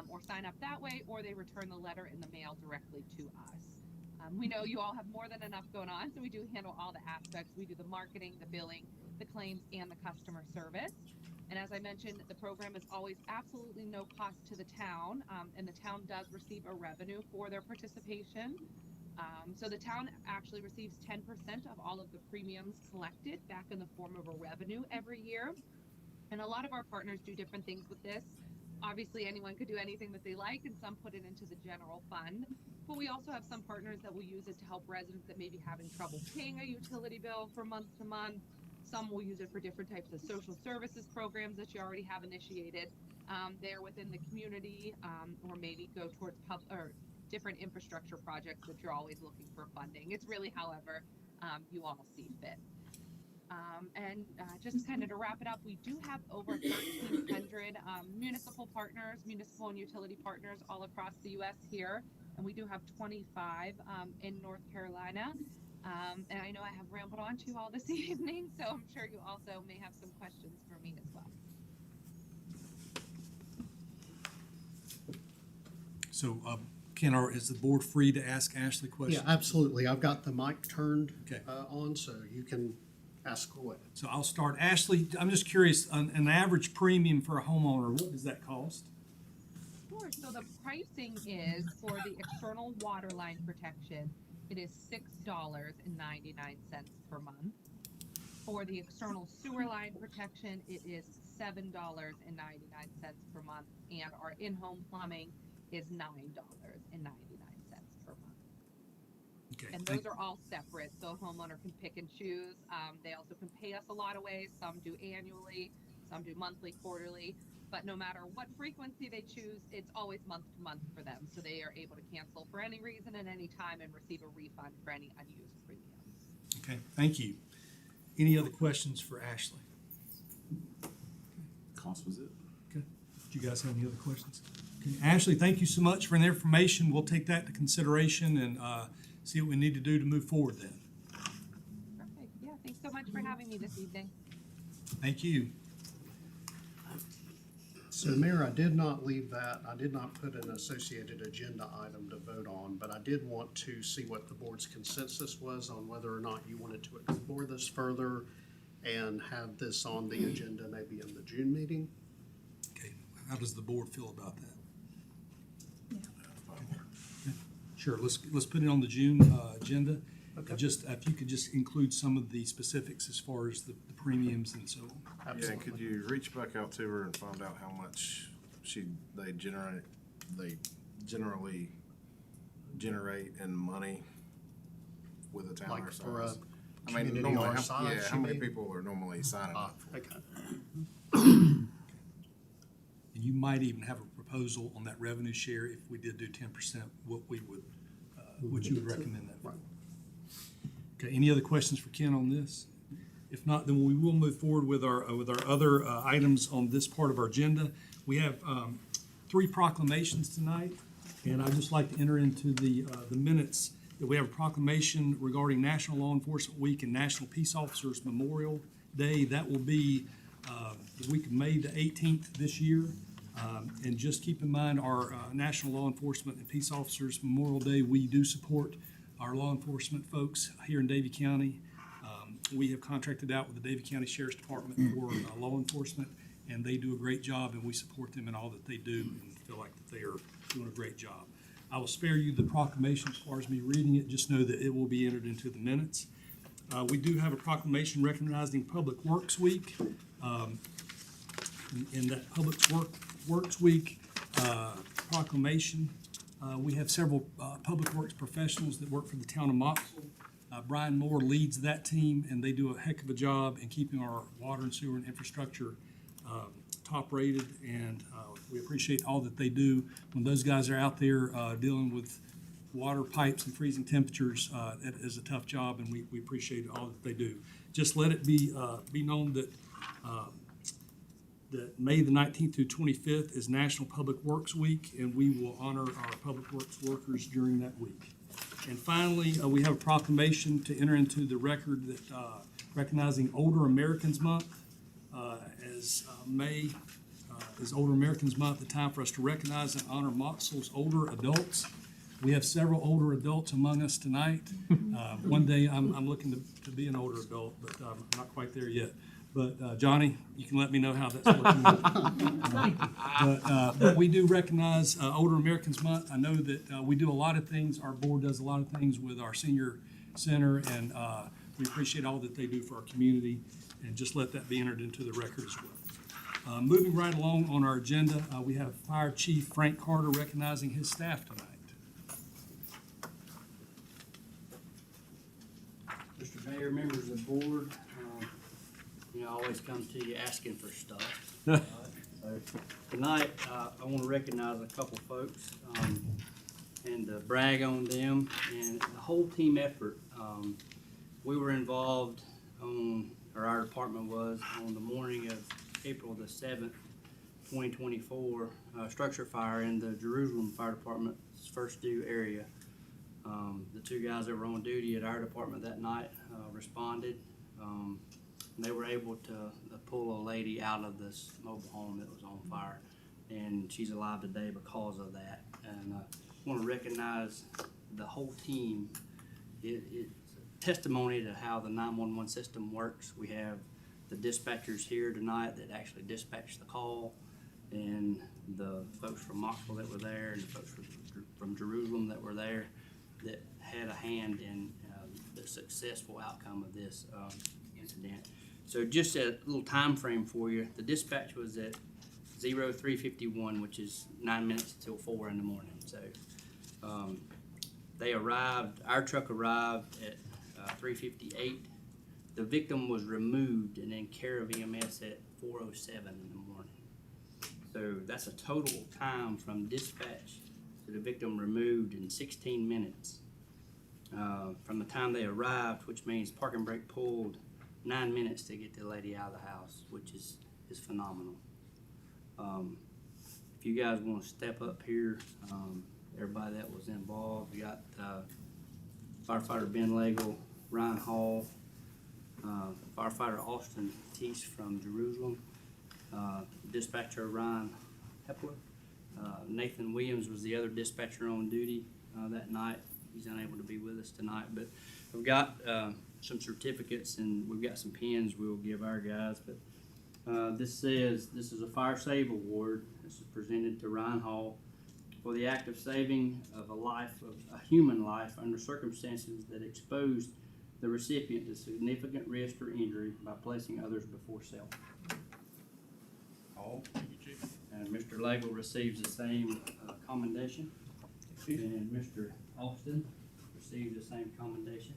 or sign up that way, or they return the letter in the mail directly to us. We know you all have more than enough going on, so we do handle all the aspects. We do the marketing, the billing, the claims, and the customer service. And as I mentioned, the program is always absolutely no cost to the town, and the town does receive a revenue for their participation. So the town actually receives 10% of all of the premiums collected back in the form of a revenue every year. And a lot of our partners do different things with this. Obviously, anyone could do anything that they like, and some put it into the general fund. But we also have some partners that will use it to help residents that may be having trouble paying a utility bill from month to month. Some will use it for different types of social services programs that you already have initiated there within the community, or maybe go towards or different infrastructure projects that you're always looking for funding. It's really however you all see fit. And just kind of to wrap it up, we do have over 1,300 municipal partners, municipal and utility partners all across the U.S. here, and we do have 25 in North Carolina. And I know I have rambled on to you all this evening, so I'm sure you also may have some questions for me as well. So, Ken, is the board free to ask Ashley questions? Yeah, absolutely. I've got the mic turned Okay. on, so you can ask away. So I'll start. Ashley, I'm just curious, an average premium for a homeowner, what does that cost? Sure. So the pricing is for the external water line protection, it is $6.99 per month. For the external sewer line protection, it is $7.99 per month, and our in-home plumbing is $9.99 per month. Okay, And those are all separate, so a homeowner can pick and choose. They also can pay us a lot of ways. Some do annually, some do monthly, quarterly. But no matter what frequency they choose, it's always month to month for them. So they are able to cancel for any reason at any time and receive a refund for any unused premiums. Okay, thank you. Any other questions for Ashley? Cost was it? Okay. Do you guys have any other questions? Okay, Ashley, thank you so much for the information. We'll take that into consideration and see what we need to do to move forward then. Perfect. Yeah, thanks so much for having me this evening. Thank you. So Mayor, I did not leave that, I did not put an associated agenda item to vote on, but I did want to see what the board's consensus was on whether or not you wanted to explore this further and have this on the agenda maybe in the June meeting. Okay, how does the board feel about that? Yeah. Sure, let's put it on the June agenda. Okay. Just, if you could just include some of the specifics as far as the premiums and so on. Yeah, and Absolutely. could you reach back out to her and find out how much they generally generate in money with a town our Like for a size? I mean, community normally, our how, size, yeah, how you many mean? people are normally signing up for it? Okay. And you might even have a proposal on that revenue share if we did do 10%, what we would, what you would recommend that for. Okay, any other questions for Ken on this? If not, then we will move forward with our other items on this part of our agenda. We have 3 proclamations tonight, and I'd just like to enter into the minutes that we have a proclamation regarding National Law Enforcement Week and National Peace Officers Memorial Day. That will be the week of May the 18th this year. And just keep in mind our National Law Enforcement and Peace Officers Memorial Day, we do support our law enforcement folks here in Davie County. We have contracted out with the Davie County Sheriff's Department for law enforcement, and they do a great job, and we support them in all that they do and feel like that they are doing a great job. I will spare you the proclamation as far as me reading it. Just know that it will be entered into the minutes. We do have a proclamation recognizing Public Works Week. In that Public Works Week proclamation, we have several public works professionals that work for the town of Mocksville. Brian Moore leads that team, and they do a heck of a job in keeping our water and sewer and infrastructure top rated, and we appreciate all that they do. When those guys are out there dealing with water pipes and freezing temperatures, it is a tough job, and we appreciate all that they do. Just let it be known that that May the 19th through 25th is National Public Works Week, and we will honor our public works workers during that week. And finally, we have a proclamation to enter into the record that recognizing Older Americans Month, as May is Older Americans Month, the time for us to recognize and honor Mocksville's older adults. We have several older adults among us tonight. One day I'm looking to be an older adult, but I'm not quite there yet. But Johnny, you can let me know how that's working. But we do recognize Older Americans Month. I know that we do a lot of things. Our board does a lot of things with our senior center, and we appreciate all that they do for our community. And just let that be entered into the record as well. Moving right along on our agenda, we have Fire Chief Frank Carter recognizing his staff tonight. Mr. Mayor, members of the board, I always come to you asking for stuff. So tonight, I want to recognize a couple folks and brag on them and the whole team effort. We were involved or our department was, on the morning of April the 7th, 2024, structure fire in the Jerusalem Fire Department's first due area. The 2 guys that were on duty at our department that night responded. They were able to pull a lady out of this mobile home that was on fire, and she's alive today because of that. And I want to recognize the whole team. It's a testimony to how the 911 system works. We have the dispatchers here tonight that actually dispatched the call, and the folks from Mocksville that were there, and the folks from Jerusalem that were there that had a hand in the successful outcome of this. incident. So just a little time frame for you, the dispatch was at 03:51, which is 9 minutes till 4 in the morning. So they arrived, our truck arrived at 3:58. The victim was removed and in care of EMS at 4:07 in the morning. So that's a total time from dispatch to the victim removed in 16 minutes. From the time they arrived, which means parking brake pulled 9 minutes to get the lady out of the house, which is phenomenal. If you guys want to step up here, everybody that was involved, we got firefighter Ben Lagle, Ryan Hall, firefighter Austin Teese from Jerusalem, dispatcher Ryan Hepler. Nathan Williams was the other dispatcher on duty that night. He's unable to be with us tonight, but we've got some certificates and we've got some pins we'll give our guys. But this says this is a Fire Save Award. This is presented to Ryan Hall for the act of saving of a human life under circumstances that exposed the recipient to significant risk or injury by placing others before self. Hall. And Mr. Lagle receives the same commendation. And Mr. Austin received the same commendation.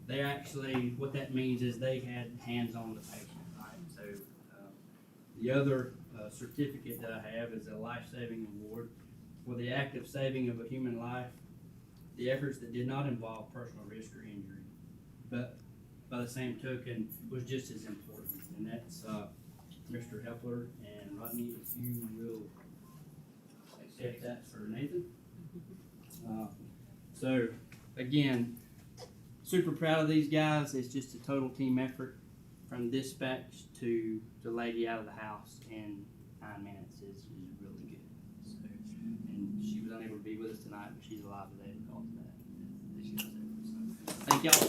They actually, what that means is they had hands on the patient, right? So the other certificate that I have is a life-saving award for the act of saving of a human life, the efforts that did not involve personal risk or injury, but by the same token was just as important. And that's Mr. Hepler and Rodney, if you will accept that for Nathan. So again, super proud of these guys. It's just a total team effort from dispatch to the lady out of the house in 9 minutes is really good. So, and she was unable to be with us tonight, but she's alive today because of that. So, thank y'all.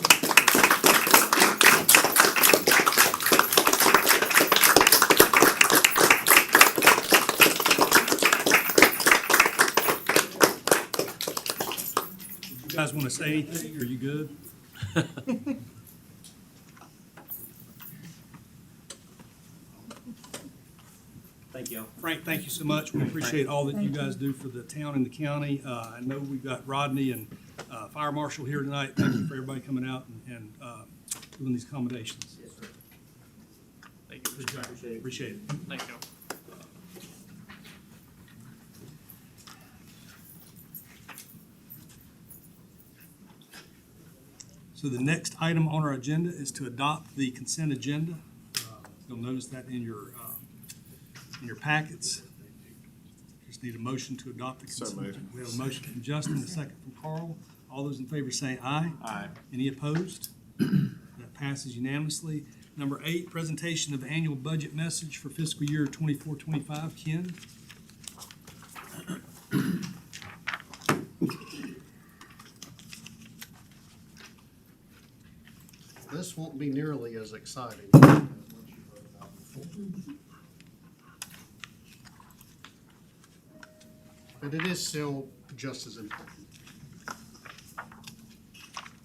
You guys want to say anything? Are you good? Thank y'all. Frank, thank you so much. We appreciate all that you guys do for the town and the county. I know we've got Rodney and Fire Marshal here tonight. Thank you for everybody coming out and doing these accommodations. Yes, sir. Thank you. Good job. Appreciate it. Thank you. So the next item on our agenda is to adopt the consent agenda. You'll notice that in your packets. Just need a motion to adopt the consent agenda. We have a motion from Justin, a second from Carl. All those in favor say aye. Aye. Any opposed? That passes unanimously. Number 8, presentation of annual budget message for fiscal year 24-25. Ken? This won't be nearly as exciting. But it is still just as important.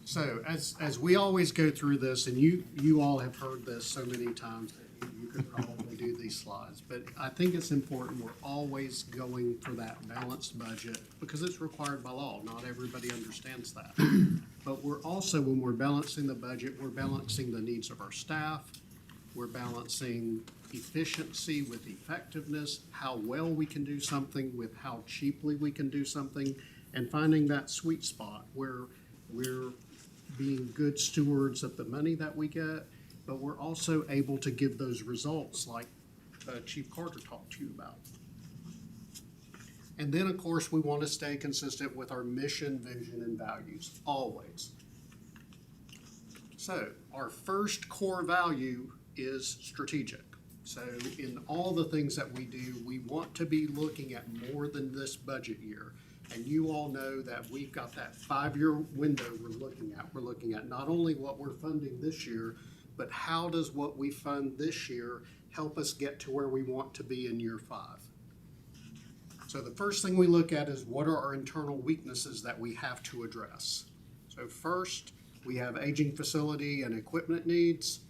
So as we always go through this, and you all have heard this so many times that you could probably do these slides, but I think it's important we're always going for that balanced budget because it's required by law. Not everybody understands that. But we're also, when we're balancing the budget, we're balancing the needs of our staff. We're balancing efficiency with effectiveness, how well we can do something with how cheaply we can do something, and finding that sweet spot where we're being good stewards of the money that we get, but we're also able to give those results like Chief Carter talked to you about. And then, of course, we want to stay consistent with our mission, vision, and values, always. So our first core value is strategic. So in all the things that we do, we want to be looking at more than this budget year. And you all know that we've got that 5-year window we're looking at. We're looking at not only what we're funding this year, but how does what we fund this year help us get to where we want to be in year 5? So the first thing we look at is what are our internal weaknesses that we have to address. So first, We have aging facility and equipment needs.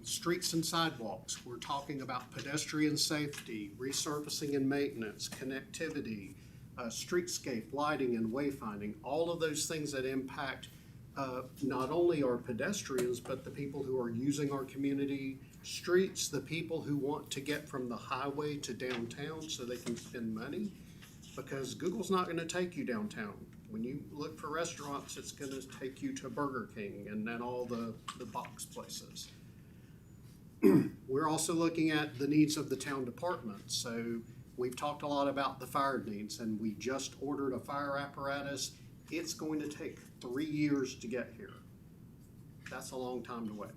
Streets and sidewalks, we're talking about pedestrian safety, resurfacing and maintenance, connectivity, streetscape, lighting and wayfinding, all of those things that impact not only our pedestrians, but the people who are using our community streets, the people who want to get from the highway to downtown so they can spend money, because Google's not gonna take you downtown. When you look for restaurants, it's gonna take you to Burger King and then all the box places. We're also looking at the needs of the town departments. So we've talked a lot about the fire needs, and we just ordered a fire apparatus. It's going to take 3 years to get here. That's a long time to wait.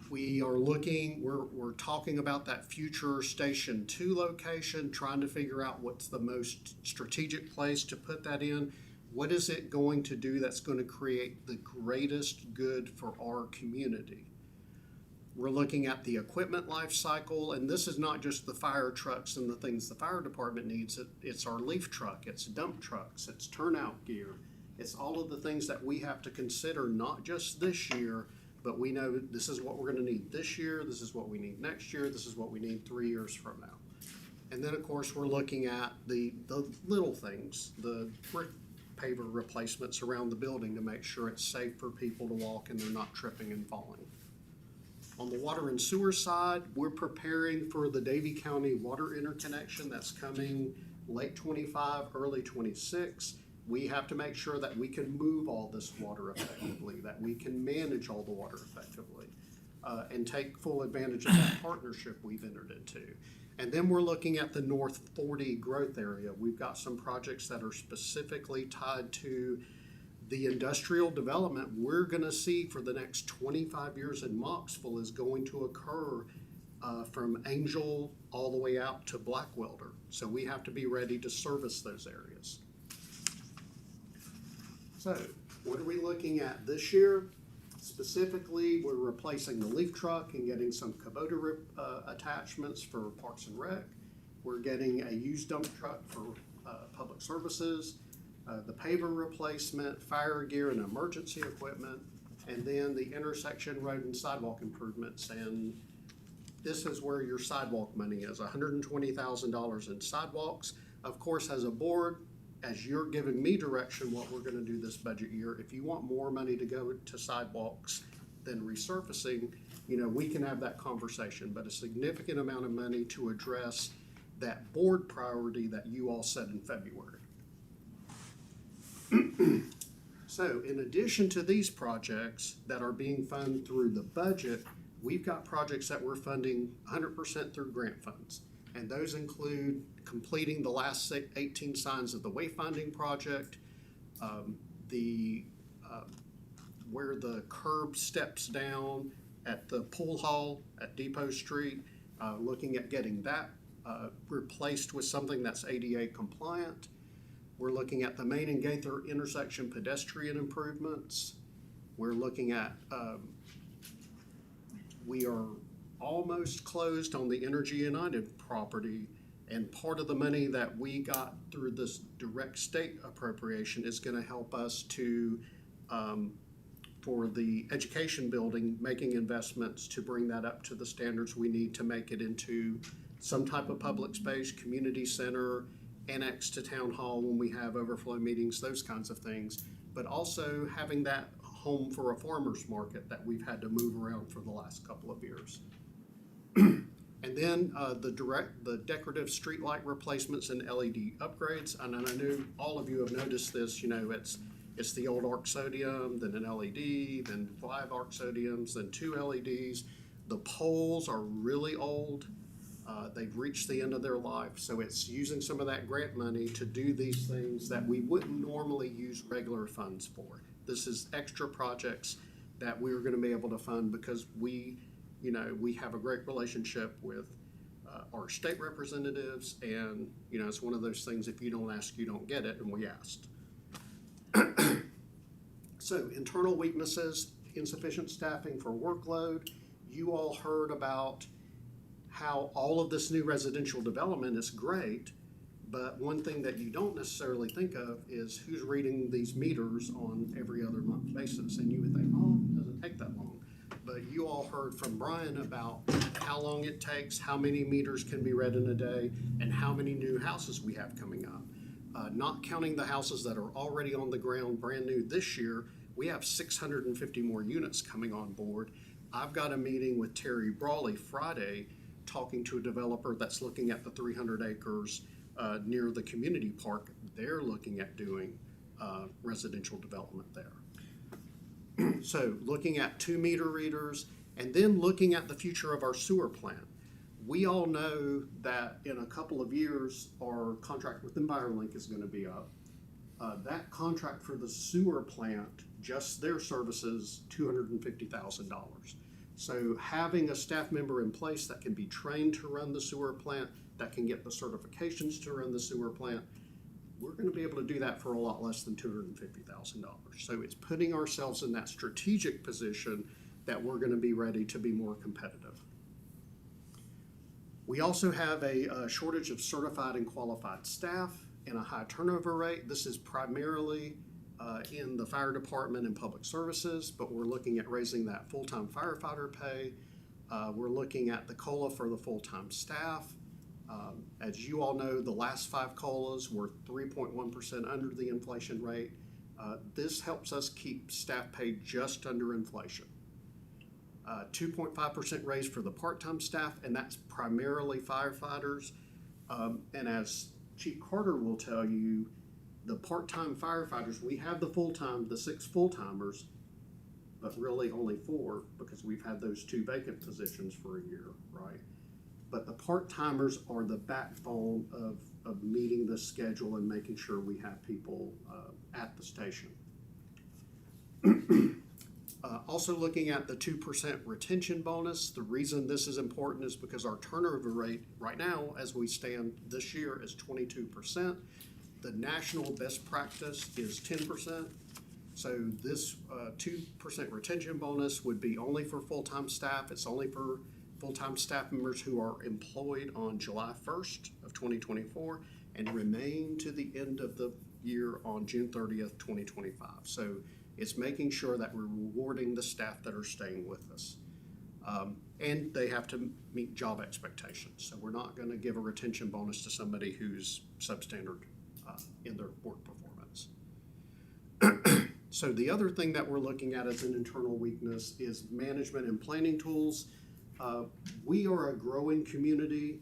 We are looking, we're talking about that future Station 2 location, trying to figure out what's the most strategic place to put that in. What is it going to do that's going to create the greatest good for our community? We're looking at the equipment life cycle, and this is not just the fire trucks and the things the fire department needs. It's our leaf truck, it's dump trucks, it's turnout gear. It's all of the things that we have to consider, not just this year, but we know this is what we're gonna need this year, this is what we need next year, this is what we need 3 years from now. And then, of course, we're looking at the little things, the brick paver replacements around the building to make sure it's safe for people to walk and they're not tripping and falling. On the water and sewer side, we're preparing for the Davie County water interconnection that's coming late 25, early 26. We have to make sure that we can move all this water effectively, that we can manage all the water effectively, and take full advantage of that partnership we've entered into. And then we're looking at the North 40 growth area. We've got some projects that are specifically tied to the industrial development we're gonna see for the next 25 years in Mocksville is going to occur from Angel all the way out to Blackwelder. So we have to be ready to service those areas. So what are we looking at this year? Specifically, we're replacing the leaf truck and getting some Kubota attachments for Parks and Rec. We're getting a used dump truck for public services. The paver replacement, fire gear and emergency equipment, and then the intersection road and sidewalk improvements. And this is where your sidewalk money is, $120,000 in sidewalks. Of course, as a board, as you're giving me direction what we're gonna do this budget year, if you want more money to go to sidewalks than resurfacing, we can have that conversation, but a significant amount of money to address that board priority that you all set in February. So in addition to these projects that are being funded through the budget, we've got projects that we're funding 100% through grant funds. And those include completing the last 18 signs of the wayfinding project, where the curb steps down at the pool hall at Depot Street, looking at getting that replaced with something that's ADA compliant. We're looking at the Main and Gaither intersection pedestrian improvements. We're looking at, we are almost closed on the Energy United property, and part of the money that we got through this direct state appropriation is gonna help us to, for the education building, making investments to bring that up to the standards we need to make it into some type of public space, community center, annexed to town hall when we have overflow meetings, those kinds of things. But also having that home for a farmer's market that we've had to move around for the last couple of years. And then the decorative streetlight replacements and LED upgrades. And I know all of you have noticed this, it's the old arc sodium, then an LED, then 5 arc sodiums, then 2 LEDs. The poles are really old. They've reached the end of their life, so it's using some of that grant money to do these things that we wouldn't normally use regular funds for. This is extra projects that we're gonna be able to fund because we have a great relationship with our state representatives, and it's one of those things, if you don't ask, you don't get it, and we asked. So internal weaknesses, insufficient staffing for workload. You all heard about how all of this new residential development is great, But one thing that you don't necessarily think of is who's reading these meters on every other month basis. And you would think, oh, it doesn't take that long. But you all heard from Brian about how long it takes, how many meters can be read in a day, and how many new houses we have coming up. Not counting the houses that are already on the ground brand new this year, we have 650 more units coming on board. I've got a meeting with Terry Brawley Friday, talking to a developer that's looking at the 300 acres near the community park. They're looking at doing residential development there. So looking at 2 meter readers and then looking at the future of our sewer plant. We all know that in a couple of years, our contract with EnviroLink is going to be up. That contract for the sewer plant, just their services, $250,000. So having a staff member in place that can be trained to run the sewer plant, that can get the certifications to run the sewer plant, we're going to be able to do that for a lot less than $250,000. So it's putting ourselves in that strategic position that we're going to be ready to be more competitive. We also have a shortage of certified and qualified staff and a high turnover rate. This is primarily in the fire department and public services, but we're looking at raising that full-time firefighter pay. We're looking at the COLA for the full-time staff. As you all know, the last 5 COLAs were 3.1% under the inflation rate. This helps us keep staff paid just under inflation. 2.5% raise for the part-time staff, and that's primarily firefighters. And as Chief Carter will tell you, the part-time firefighters, we have the full-time, the 6 full-timers, but really only 4 because we've had those 2 vacant positions for a year, right? But the part-timers are the backbone of meeting the schedule and making sure we have people at the station. Also looking at the 2% retention bonus. The reason this is important is because our turnover rate right now, as we stand this year, is 22%. The national best practice is 10%. So this 2% retention bonus would be only for full-time staff. It's only for full-time staff members who are employed on July 1st of 2024 and remain to the end of the year on June 30th, 2025. So it's making sure that we're rewarding the staff that are staying with us. And they have to meet job expectations. So we're not going to give a retention bonus to somebody who's substandard in their work performance. So the other thing that we're looking at as an internal weakness is management and planning tools. We are a growing community.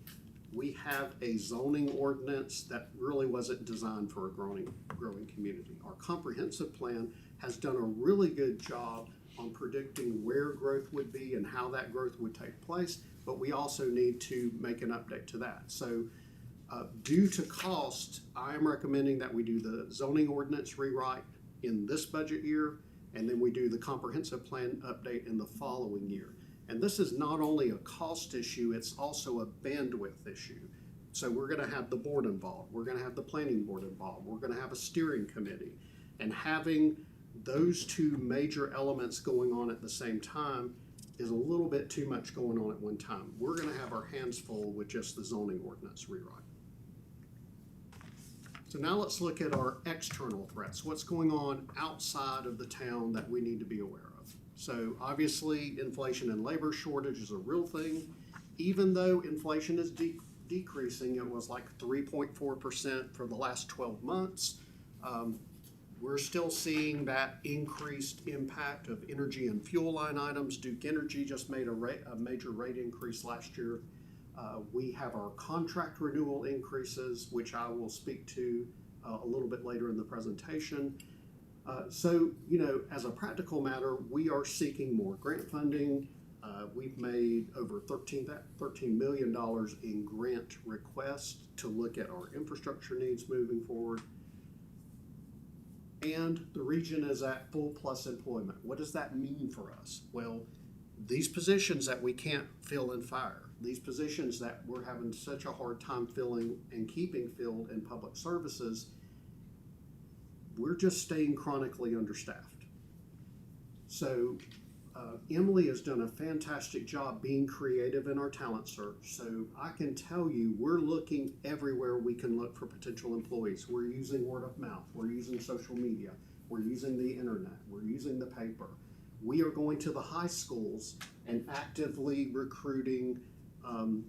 We have a zoning ordinance that really wasn't designed for a growing community. Our comprehensive plan has done a really good job on predicting where growth would be and how that growth would take place, but we also need to make an update to that. So due to cost, I am recommending that we do the zoning ordinance rewrite in this budget year, and then we do the comprehensive plan update in the following year. And this is not only a cost issue, it's also a bandwidth issue. So we're going to have the board involved. We're going to have the planning board involved. We're going to have a steering committee. And having those 2 major elements going on at the same time is a little bit too much going on at one time. We're going to have our hands full with just the zoning ordinance rewrite. So now let's look at our external threats. What's going on outside of the town that we need to be aware of? So obviously, inflation and labor shortage is a real thing. Even though inflation is decreasing, it was like 3.4% for the last 12 months. We're still seeing that increased impact of energy and fuel line items. Duke Energy just made a major rate increase last year. We have our contract renewal increases, which I will speak to a little bit later in the presentation. So, you know, as a practical matter, we are seeking more grant funding. We've made over $13 million in grant requests to look at our infrastructure needs moving forward. And the region is at full plus employment. What does that mean for us? Well, these positions that we can't fill in fire, these positions that we're having such a hard time filling and keeping filled in public services, we're just staying chronically understaffed. So Emily has done a fantastic job being creative in our talent search. So I can tell you, we're looking everywhere we can look for potential employees. We're using word of mouth. We're using social media. We're using the internet. We're using the paper. We are going to the high schools and actively recruiting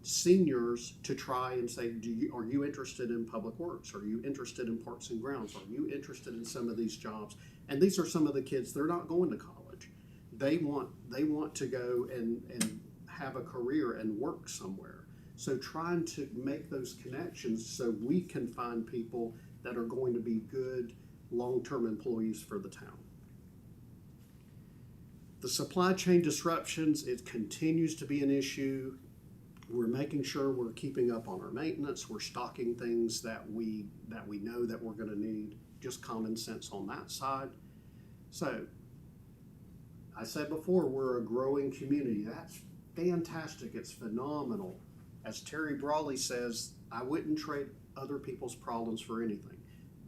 seniors to try and say, are you interested in public works? Are you interested in parks and grounds? Are you interested in some of these jobs? And these are some of the kids, they're not going to college. They want to go and have a career and work somewhere. So trying to make those connections so we can find people that are going to be good long-term employees for the town. The supply chain disruptions, it continues to be an issue. We're making sure we're keeping up on our maintenance. We're stocking things that we know that we're going to need. Just common sense on that side. So, I said before, we're a growing community. That's fantastic. It's phenomenal. As Terry Brawley says, I wouldn't trade other people's problems for anything.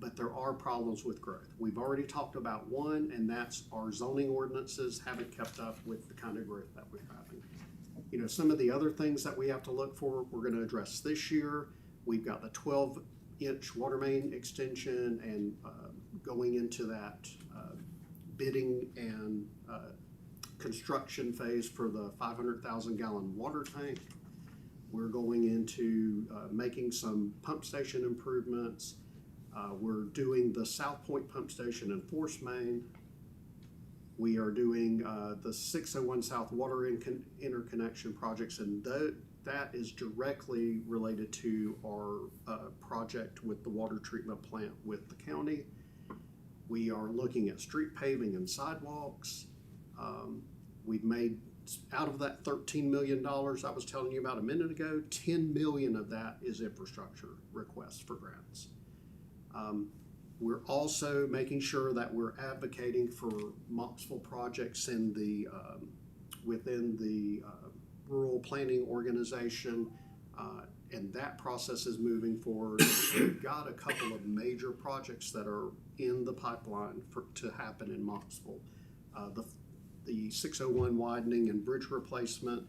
But there are problems with growth. We've already talked about one, and that's our zoning ordinances haven't kept up with the kind of growth that we're having. You know, some of the other things that we have to look for, we're going to address this year. We've got the 12-inch water main extension and going into that bidding and construction phase for the 500,000-gallon water tank. We're going into making some pump station improvements. We're doing the South Point Pump Station and Force Main. We are doing the 601 South Water Interconnection projects, and that is directly related to our project with the water treatment plant with the county. We are looking at street paving and sidewalks. We've made, out of that $13 million I was telling you about a minute ago, $10 million of that is infrastructure requests for grants. We're also making sure that we're advocating for Mocksville projects in the within the rural planning organization, and that process is moving forward. We've got a couple of major projects that are in the pipeline to happen in Mocksville. The 601 widening and bridge replacement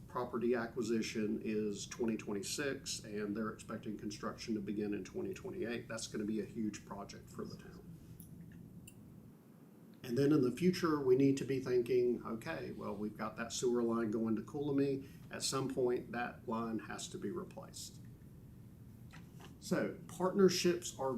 property acquisition is 2026, and they're expecting construction to begin in 2028. That's going to be a huge project for the town. And then in the future, we need to be thinking, okay, well, we've got that sewer line going to Coolamy. At some point, that line has to be replaced. So partnerships are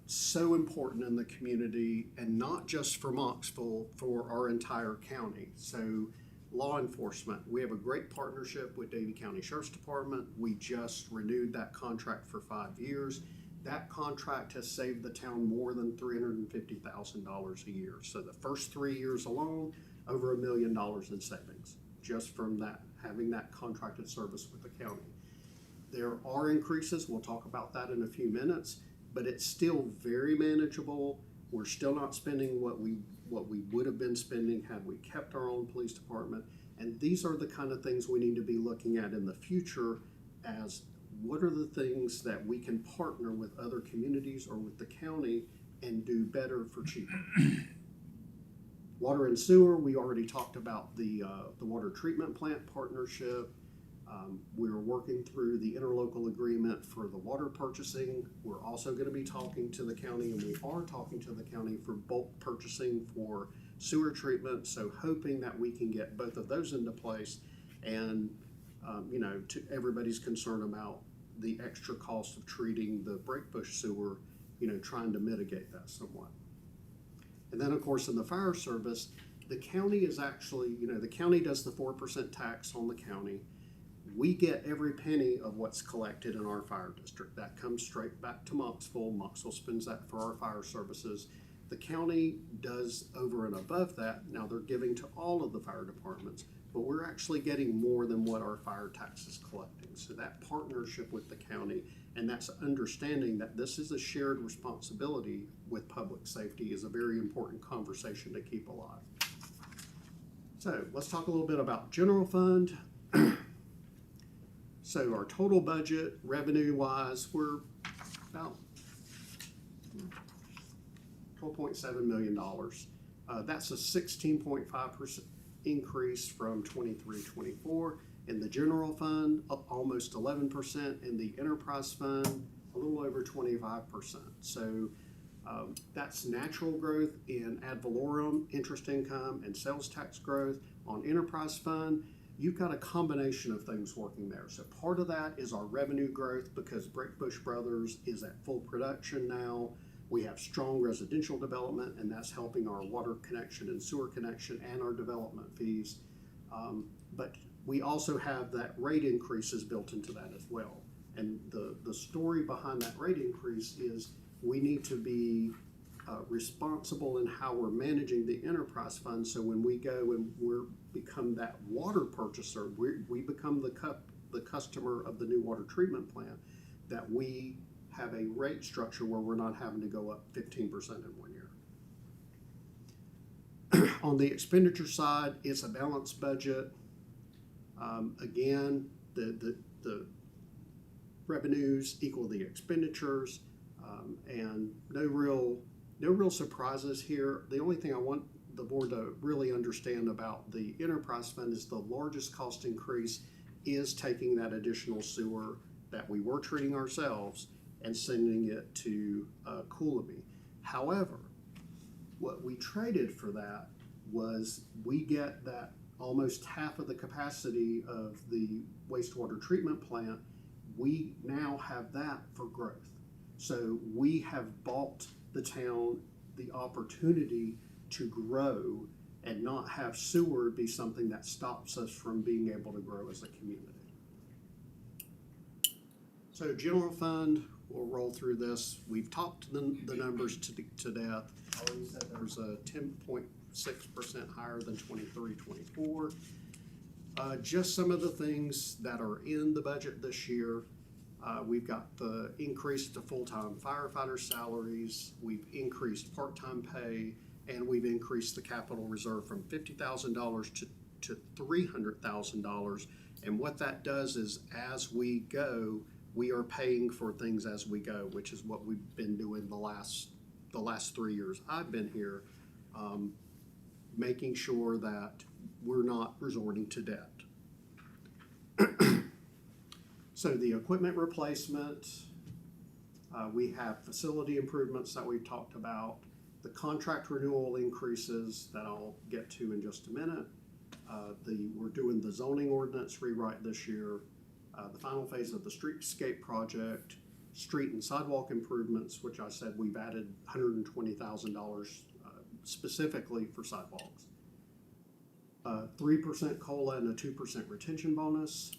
so important in the community, and not just for Mocksville, for our entire county. So law enforcement, we have a great partnership with Davie County Sheriff's Department. We just renewed that contract for 5 years. That contract has saved the town more than $350,000 a year. So the first 3 years alone, over $1 million in savings, just from that, having that contracted service with the county. There are increases, we'll talk about that in a few minutes, but it's still very manageable. We're still not spending what we would have been spending had we kept our own police department. And these are the kind of things we need to be looking at in the future as what are the things that we can partner with other communities or with the county and do better for cheaper. Water and sewer, we already talked about the water treatment plant partnership. We're working through the interlocal agreement for the water purchasing. We're also going to be talking to the county, and we are talking to the county for bulk purchasing for sewer treatment. So hoping that we can get both of those into place, and you know, to everybody's concern about the extra cost of treating the Breakbush sewer, you know, trying to mitigate that somewhat. And then of course in the fire service, the county is actually, you know, the county does the 4% tax on the county. We get every penny of what's collected in our fire district. That comes straight back to Mocksville. Mocksville spends that for our fire services. The county does over and above that. Now they're giving to all of the fire departments, but we're actually getting more than what our fire tax is collecting. So that partnership with the county, and that's understanding that this is a shared responsibility with public safety, is a very important conversation to keep alive. So let's talk a little bit about general fund. So our total budget, revenue-wise, we're about $12.7 million. That's a 16.5% increase from 23-24. In the general fund, almost 11%. In the enterprise fund, a little over 25%. So that's natural growth in ad valorem, interest income, and sales tax growth. On enterprise fund, you've got a combination of things working there. So part of that is our revenue growth because Breakbush Brothers is at full production now. We have strong residential development, and that's helping our water connection and sewer connection and our development fees. But we also have that rate increases built into that as well. And the story behind that rate increase is we need to be responsible in how we're managing the enterprise fund. So when we go and become that water purchaser, we become the customer of the new water treatment plant, that we have a rate structure where we're not having to go up 15% in 1 year. On the expenditure side, it's a balanced budget. Again, the revenues equal the expenditures, and no real surprises here. The only thing I want the board to really understand about the enterprise fund is the largest cost increase is taking that additional sewer that we were treating ourselves and sending it to Coolabee. However, what we traded for that was we get that almost half of the capacity of the wastewater treatment plant. We now have that for growth. So we have bought the town the opportunity to grow and not have sewer be something that stops us from being able to grow as a community. So general fund, we'll roll through this. We've talked the numbers to death. I already said there's a 10.6% higher than 23-24. Just some of the things that are in the budget this year. We've got the increase to full-time firefighter salaries. We've increased part-time pay, and we've increased the capital reserve from $50,000 to $300,000. And what that does is, as we go, we are paying for things as we go, which is what we've been doing the last 3 years I've been here, making sure that we're not resorting to debt. So the equipment replacement, we have facility improvements that we've talked about, the contract renewal increases that I'll get to in just a minute. We're doing the zoning ordinance rewrite this year, the final phase of the streetscape project, street and sidewalk improvements, which I said we've added $120,000 specifically for sidewalks. 3% COLA and a 2% retention bonus.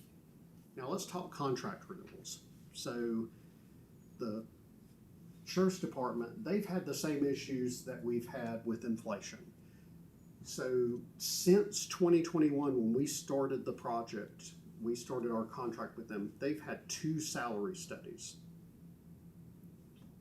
Now let's talk contract renewals. So the Sheriff's Department, they've had the same issues that we've had with inflation. So since 2021, when we started the project, we started our contract with them, they've had 2 salary studies.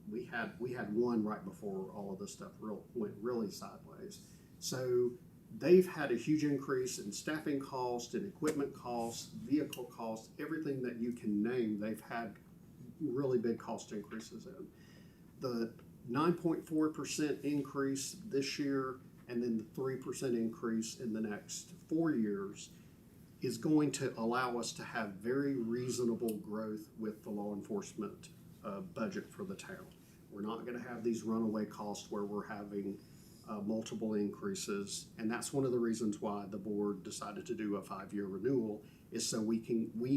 We had one right before all of this stuff went really sideways. So they've had a huge increase in staffing costs and equipment costs, vehicle costs, everything that you can name, they've had really big cost increases in. The 9.4% increase this year and then the 3% increase in the next 4 years is going to allow us to have very reasonable growth with the law enforcement budget for the town. We're not going to have these runaway costs where we're having multiple increases, and that's one of the reasons why the board decided to do a 5-year renewal, is so we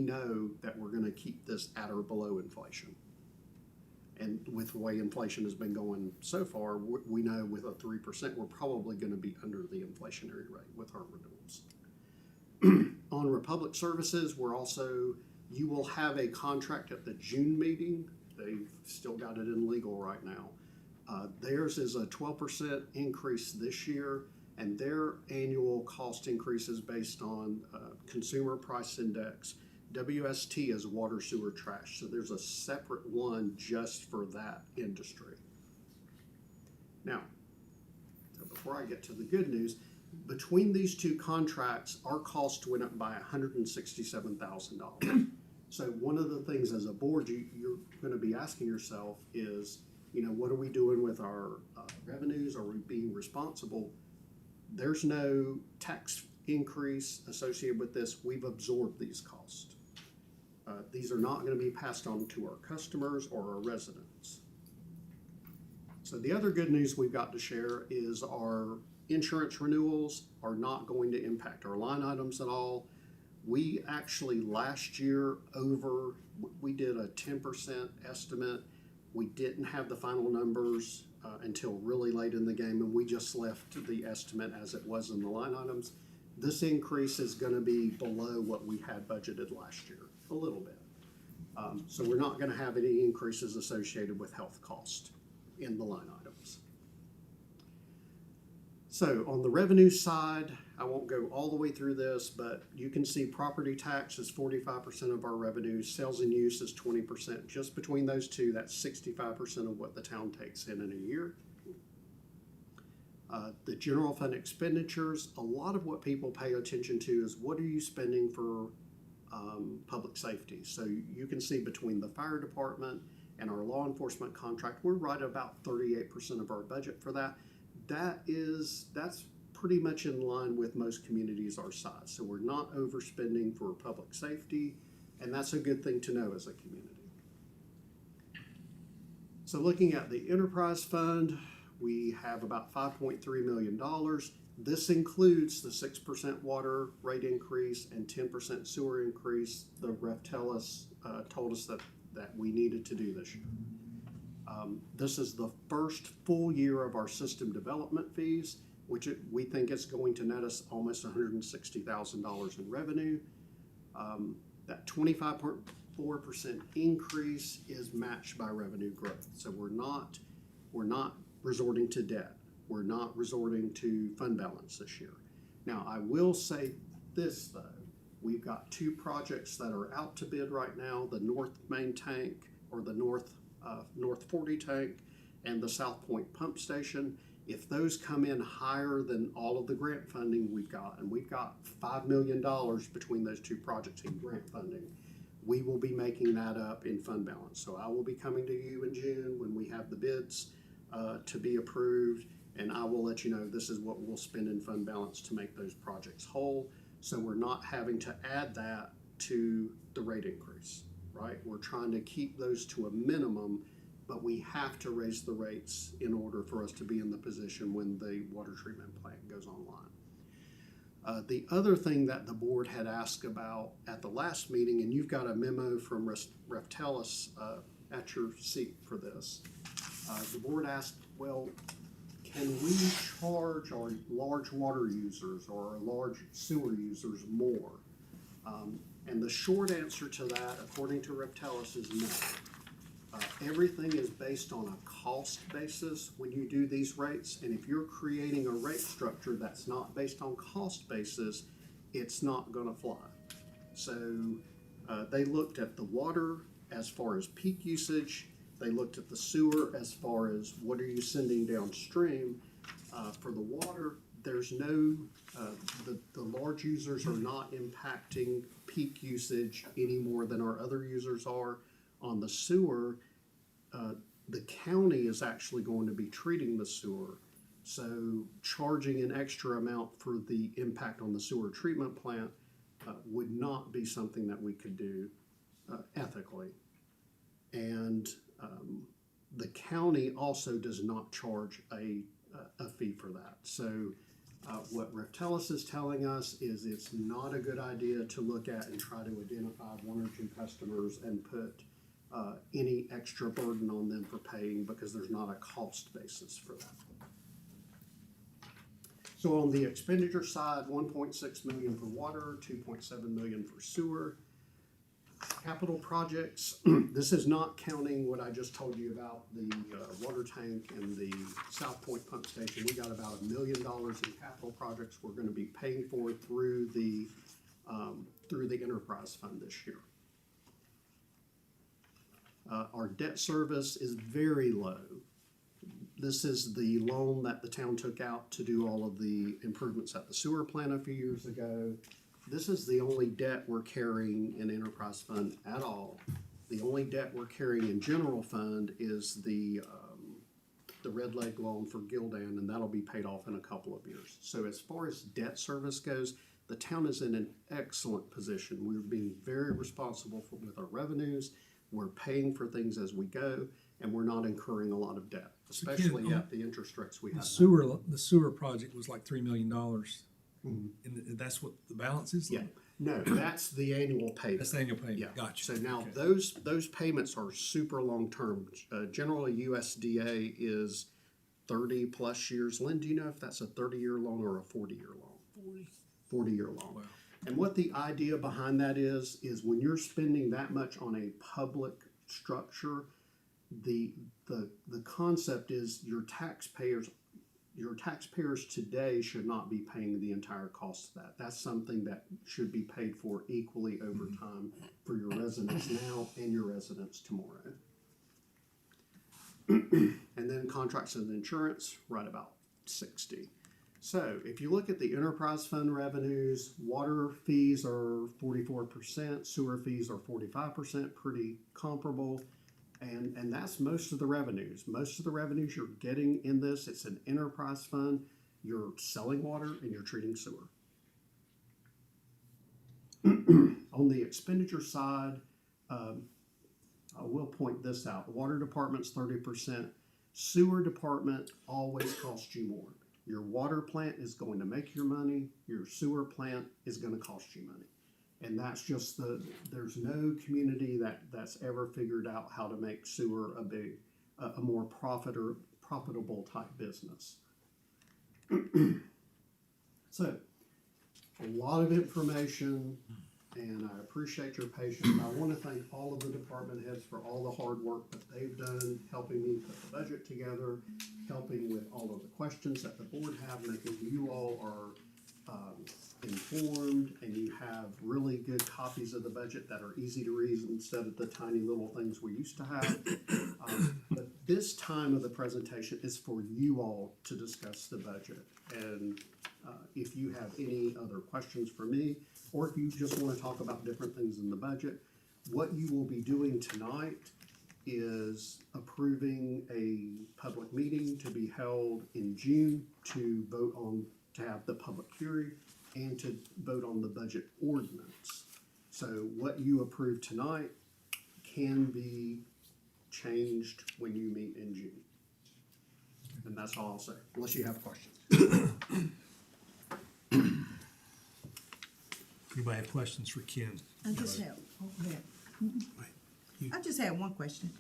know that we're going to keep this at or below inflation. And with the way inflation has been going so far, we know with a 3%, we're probably going to be under the inflationary rate with our renewals. On Republic Services, you will have a contract at the June meeting. They've still got it in legal right now. Theirs is a 12% increase this year, and their annual cost increase is based on consumer price index. WST is water, sewer, trash, so there's a separate one just for that industry. Now, so before I get to the good news, between these 2 contracts, our cost went up by $167,000. So one of the things as a board you're going to be asking yourself is, what are we doing with our revenues? Are we being responsible? There's no tax increase associated with this, we've absorbed these costs. These are not going to be passed on to our customers or our residents. So the other good news we've got to share is our insurance renewals are not going to impact our line items at all. We actually last year we did a 10% estimate. We didn't have the final numbers until really late in the game, and we just left the estimate as it was in the line items. This increase is going to be below what we had budgeted last year, a little bit. So we're not going to have any increases associated with health cost in the line items. So on the revenue side, I won't go all the way through this, but you can see property tax is 45% of our revenue, sales and use is 20%. Just between those two, that's 65% of what the town takes in a year. The general fund expenditures, a lot of what people pay attention to is what are you spending for public safety. So you can see between the fire department and our law enforcement contract, we're right about 38% of our budget for that. That's pretty much in line with most communities our size. So we're not overspending for public safety, and that's a good thing to know as a community. So looking at the enterprise fund, we have about $5.3 million. This includes the 6% water rate increase and 10% sewer increase the Reftellus told us that we needed to do this year. This is the first full year of our system development fees, which we think is going to net us almost $160,000 in revenue. That 25.4% increase is matched by revenue growth. So we're not resorting to debt. We're not resorting to fund balance this year. Now, I will say this though, we've got two projects that are out to bid right now, the North Main Tank or the North 40 tank and the South Point pump station. If those come in higher than all of the grant funding we've got, and we've got $5 million between those two projects in grant funding, we will be making that up in fund balance. So I will be coming to you in June when we have the bids to be approved, and I will let you know this is what we'll spend in fund balance to make those projects whole. So we're not having to add that to the rate increase, right? We're trying to keep those to a minimum, but we have to raise the rates in order for us to be in the position when the water treatment plant goes online. The other thing that the board had asked about at the last meeting, and you've got a memo from Reftellus at your seat for this. The board asked, well, can we charge our large water users or our large sewer users more? And the short answer to that, according to Reftellus, is no. Everything is based on a cost basis when you do these rates, and if you're creating a rate structure that's not based on cost basis, it's not going to fly. So they looked at the water as far as peak usage. They looked at the sewer as far as what are you sending downstream. For the water, there's no, the large users are not impacting peak usage any more than our other users are. On the sewer, the county is actually going to be treating the sewer. So charging an extra amount for the impact on the sewer treatment plant would not be something that we could do ethically. And the county also does not charge a fee for that. So what Reftellus is telling us is it's not a good idea to look at and try to identify one or two customers and put any extra burden on them for paying, because there's not a cost basis for that. So on the expenditure side, $1.6 million for water, $2.7 million for sewer. Capital projects, this is not counting what I just told you about the water tank and the South Point pump station. We got about $1 million in capital projects we're going to be paying for through the enterprise fund this year. Our debt service is very low. This is the loan that the town took out to do all of the improvements at the sewer plant a few years ago. This is the only debt we're carrying in enterprise fund at all. The only debt we're carrying in general fund is the Red Leg loan for Gildan, and that'll be paid off in a couple of years. So as far as debt service goes, The town is in an excellent position. We're being very responsible with our revenues. We're paying for things as we go, and we're not incurring a lot of debt, especially at the interest rates we have now. The sewer project was like $3 million. And that's what the balance is? Yeah, no, that's the annual payment. That's the annual payment, Yeah. gotcha. So now Okay. those payments are super long-term. Generally, USDA is 30-plus years. Lynn, do you know if that's a 30-year loan or a 40-year loan? 40-year loan. Wow. And what the idea behind that is when you're spending that much on a public structure, the concept is your taxpayers today should not be paying the entire cost of that. That's something that should be paid for equally over time for your residents now and your residents tomorrow. And then contracts and insurance, right about 60. So if you look at the enterprise fund revenues, water fees are 44%, sewer fees are 45%, pretty comparable. And that's most of the revenues. Most of the revenues you're getting in this, it's an enterprise fund. You're selling water and you're treating sewer. On the expenditure side, I will point this out. The water department's 30%. Sewer department always costs you more. Your water plant is going to make your money. Your sewer plant is going to cost you money. And that's just there's no community that's ever figured out how to make sewer a more profitable type business. So, a lot of information, and I appreciate your patience. I want to thank all of the department heads for all the hard work that they've done, helping me put the budget together, helping with all of the questions that the board have, making you all are informed, and you have really good copies of the budget that are easy to read instead of the tiny little things we used to have. But this time of the presentation is for you all to discuss the budget. And if you have any other questions for me, or if you just want to talk about different things in the budget, what you will be doing tonight is approving a public meeting to be held in June to vote on, to have the public hearing and to vote on the budget ordinance. So what you approve tonight can be changed when you meet in June. And that's all I'll say, unless you have questions. Anybody have questions for Ken? I just have, I just had one question.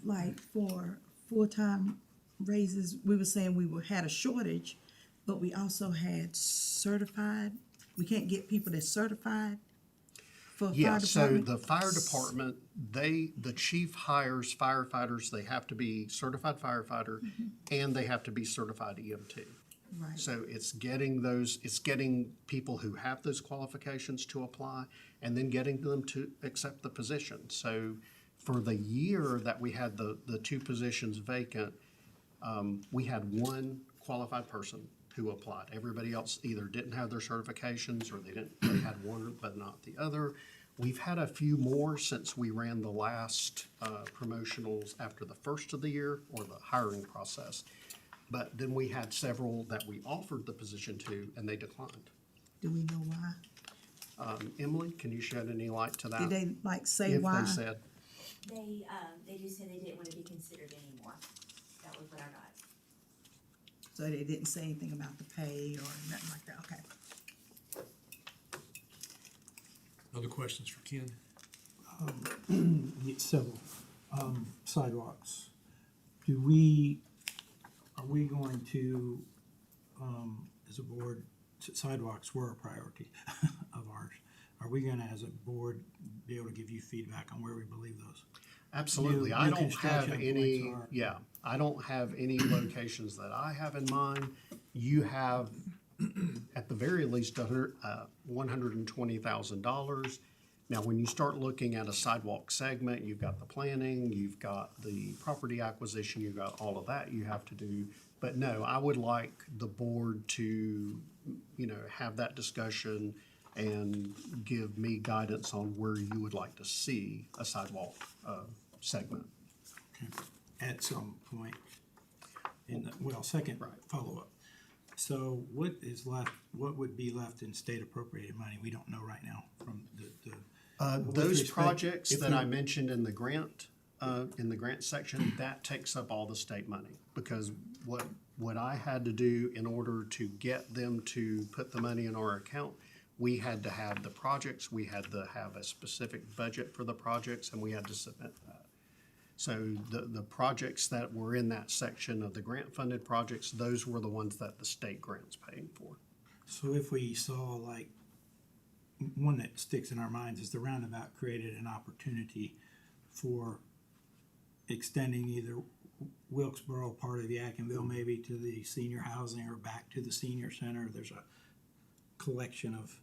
Like for full-time raises, we were saying we had a shortage, but we also had certified. We can't get people that's certified for fire Yeah, so department? the fire department, the chief hires firefighters, they have to be certified firefighter, and they have to be certified EMT. Right. So it's getting people who have those qualifications to apply, and then getting them to accept the position. So for the year that we had the two positions vacant, we had one qualified person who applied. Everybody else either didn't have their certifications, or they had one but not the other. We've had a few more since we ran the last promotionals after the first of the year, or the hiring process. But then we had several that we offered the position to, and they declined. Do we know why? Emily, can you shed any light to that? Did they like say If why? they said, They just said they didn't want to be considered anymore. That was what I got. So they didn't say anything about the pay or nothing like that, okay. Other questions for Ken? Several. Sidewalks. Are we going to, as a board, sidewalks were a priority of ours. Are we gonna, as a board, be able to give you feedback on where we believe those? absolutely, New I don't have construction any, points are- yeah, I don't have any locations that I have in mind. You have, at the very least, $120,000. Now, when you start looking at a sidewalk segment, you've got the planning, you've got the property acquisition, you've got all of that you have to do. But no, I would like the board to, have that discussion and give me guidance on where you would like to see a sidewalk segment. At some point. Second follow-up. So what is left, what would be left in state appropriated money? We don't know right now from the. with Those respect- projects if that we- I mentioned in the grant section, that takes up all the state money. Because what I had to do in order to get them to put the money in our account, we had to have the projects, we had to have a specific budget for the projects, and we had to submit that. So the projects that were in that section of the grant-funded projects, those were the ones that the state grant's paying for. So if we saw like, one that sticks in our minds is the roundabout created an opportunity for extending either Wilkesboro, part of Yadkinville, maybe to the senior housing or back to the senior center. There's a collection of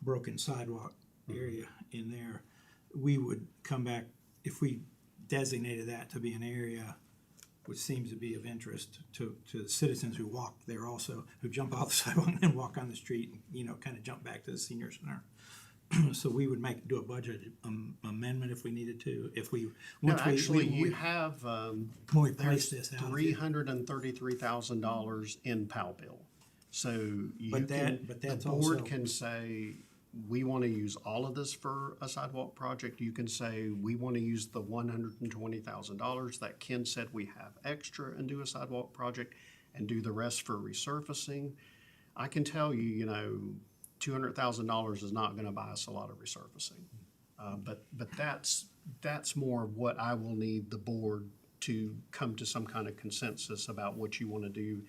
broken sidewalk area in there. We would come back, if we designated that to be an area which seems to be of interest to citizens who walk there also, who jump off the sidewalk and walk on the street, you know, kind of jump back to the senior center. So we would do a budget amendment if we needed to, if we. No, once we- actually, we- you have, When we price there's this out. $333,000 in POW bill. So you But can, but the that's board also- can say, we want to use all of this for a sidewalk project. You can say, we want to use the $120,000 that Ken said we have extra and do a sidewalk project and do the rest for resurfacing. I can tell you, you know, $200,000 is not going to buy us a lot of resurfacing. But that's more of what I will need the board to come to some kind of consensus about what you want to do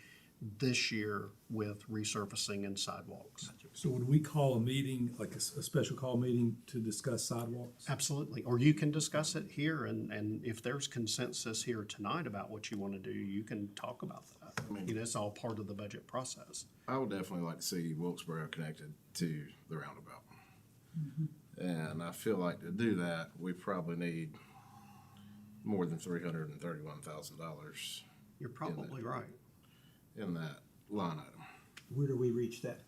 this year with resurfacing and sidewalks. So would we call a meeting, like a special call meeting to discuss sidewalks? Absolutely. Or you can discuss it here, and if there's consensus here tonight about what you want to do, you can talk about that. You know, it's all part of the budget process. I would definitely like to see Wilkesboro connected to the roundabout. And I feel like to do that, we probably need more than $331,000 You're probably right. in that line item. Where do we reach that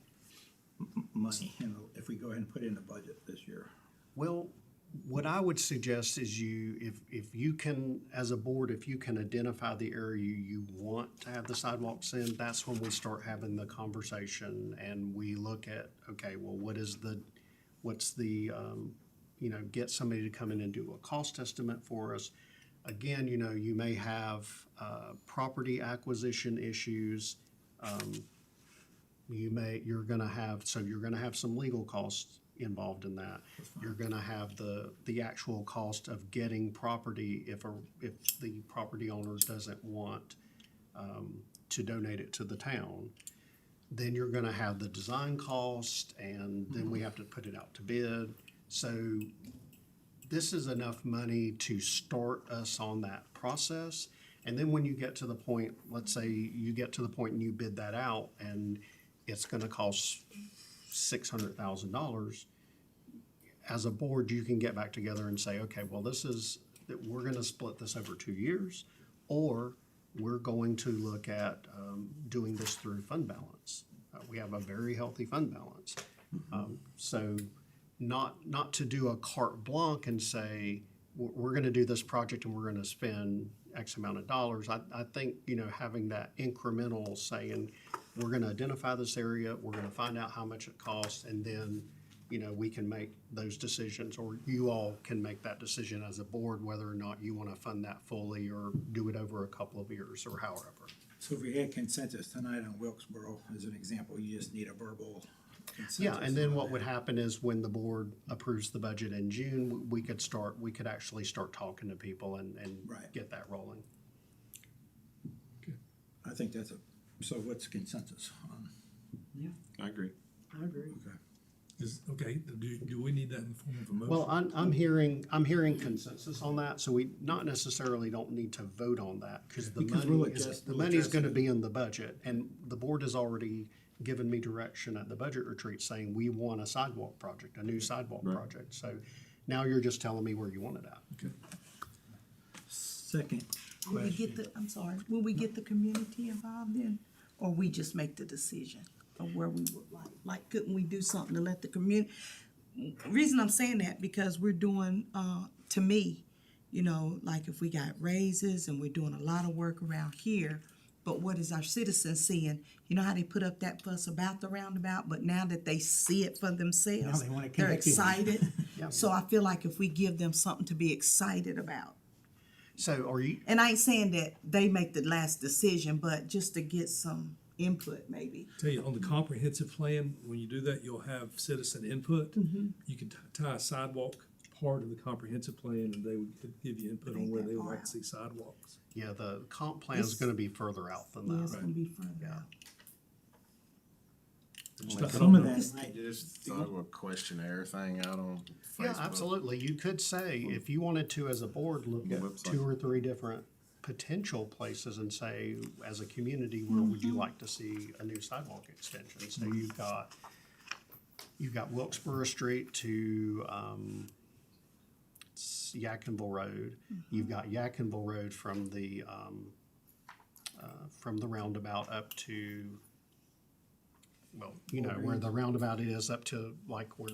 money, you know, if we go ahead and put in the budget this year? Well, what I would suggest is if you can, as a board, if you can identify the area you want to have the sidewalks in, that's when we start having the conversation and we look at, okay, well, get somebody to come in and do a cost estimate for us. Again, you know, you may have property acquisition issues. You're gonna have some legal costs involved in that. You're gonna have the actual cost of getting property if the property owner doesn't want to donate it to the town. Then you're gonna have the design cost, and then we have to put it out to bid. So this is enough money to start us on that process. And then when you get to the point, let's say you get to the point and you bid that out and it's gonna cost $600,000. As a board, you can get back together and say, okay, well, we're gonna split this over 2 years, or we're going to look at doing this through fund balance. We have a very healthy fund balance. So not to do a carte blanche and say, we're gonna do this project and we're gonna spend X amount of dollars. I think, you know, having that incremental saying, we're gonna identify this area, we're gonna find out how much it costs, and then, you know, we can make those decisions, or you all can make that decision as a board, whether or not you wanna fund that fully or do it over a couple of years or however. So if we had consensus tonight on Wilkesboro, as an example, you just need a verbal consensus. Yeah, and then on what that. would happen is when the board approves the budget in June, we could actually start talking to people and Right. get that rolling. I think so what's consensus on? I agree. I agree. Okay. Do we need that in form of a motion? Well, I'm hearing consensus on that, so we not necessarily don't need to vote on that, because Because we'll adjust gonna it. be in the budget, and the board has already given me direction at the budget retreat saying we want a sidewalk project, a new sidewalk Right. project, so now you're just telling me where you want it at. Second Will we get question. will we get the community involved in, or we just make the decision of where we would like, couldn't we do something to let the community? Reason I'm saying that, because we're doing, to me, you know, like if we got raises and we're doing a lot of work around here, but what is our citizens seeing? You know how they put up that fuss about the roundabout, but now that they see it for themselves, Now they want it they're connected. excited. Yeah. So I feel like if we give them something to be excited about, So are you, and I ain't saying that they make the last decision, but just to get some input maybe. Tell you, on the comprehensive plan, when you do that, you'll have citizen input. You can tie a sidewalk part of the comprehensive plan, and they would give you input on where they would like to see sidewalks. yeah, the comp plan is gonna be further out than Yeah, it's that. gonna be further out. Some of that might Just throw a questionnaire thing out on Facebook. Yeah, absolutely. You could say, if you wanted to, as a board, look The at website. 2 or 3 different potential places and say, as a community, where would you like to see a new sidewalk extension? So you've got Wilkesboro Street to, Yadkinville Road. You've got Yadkinville Road from the roundabout up to, well, you know, where the roundabout is, up to like where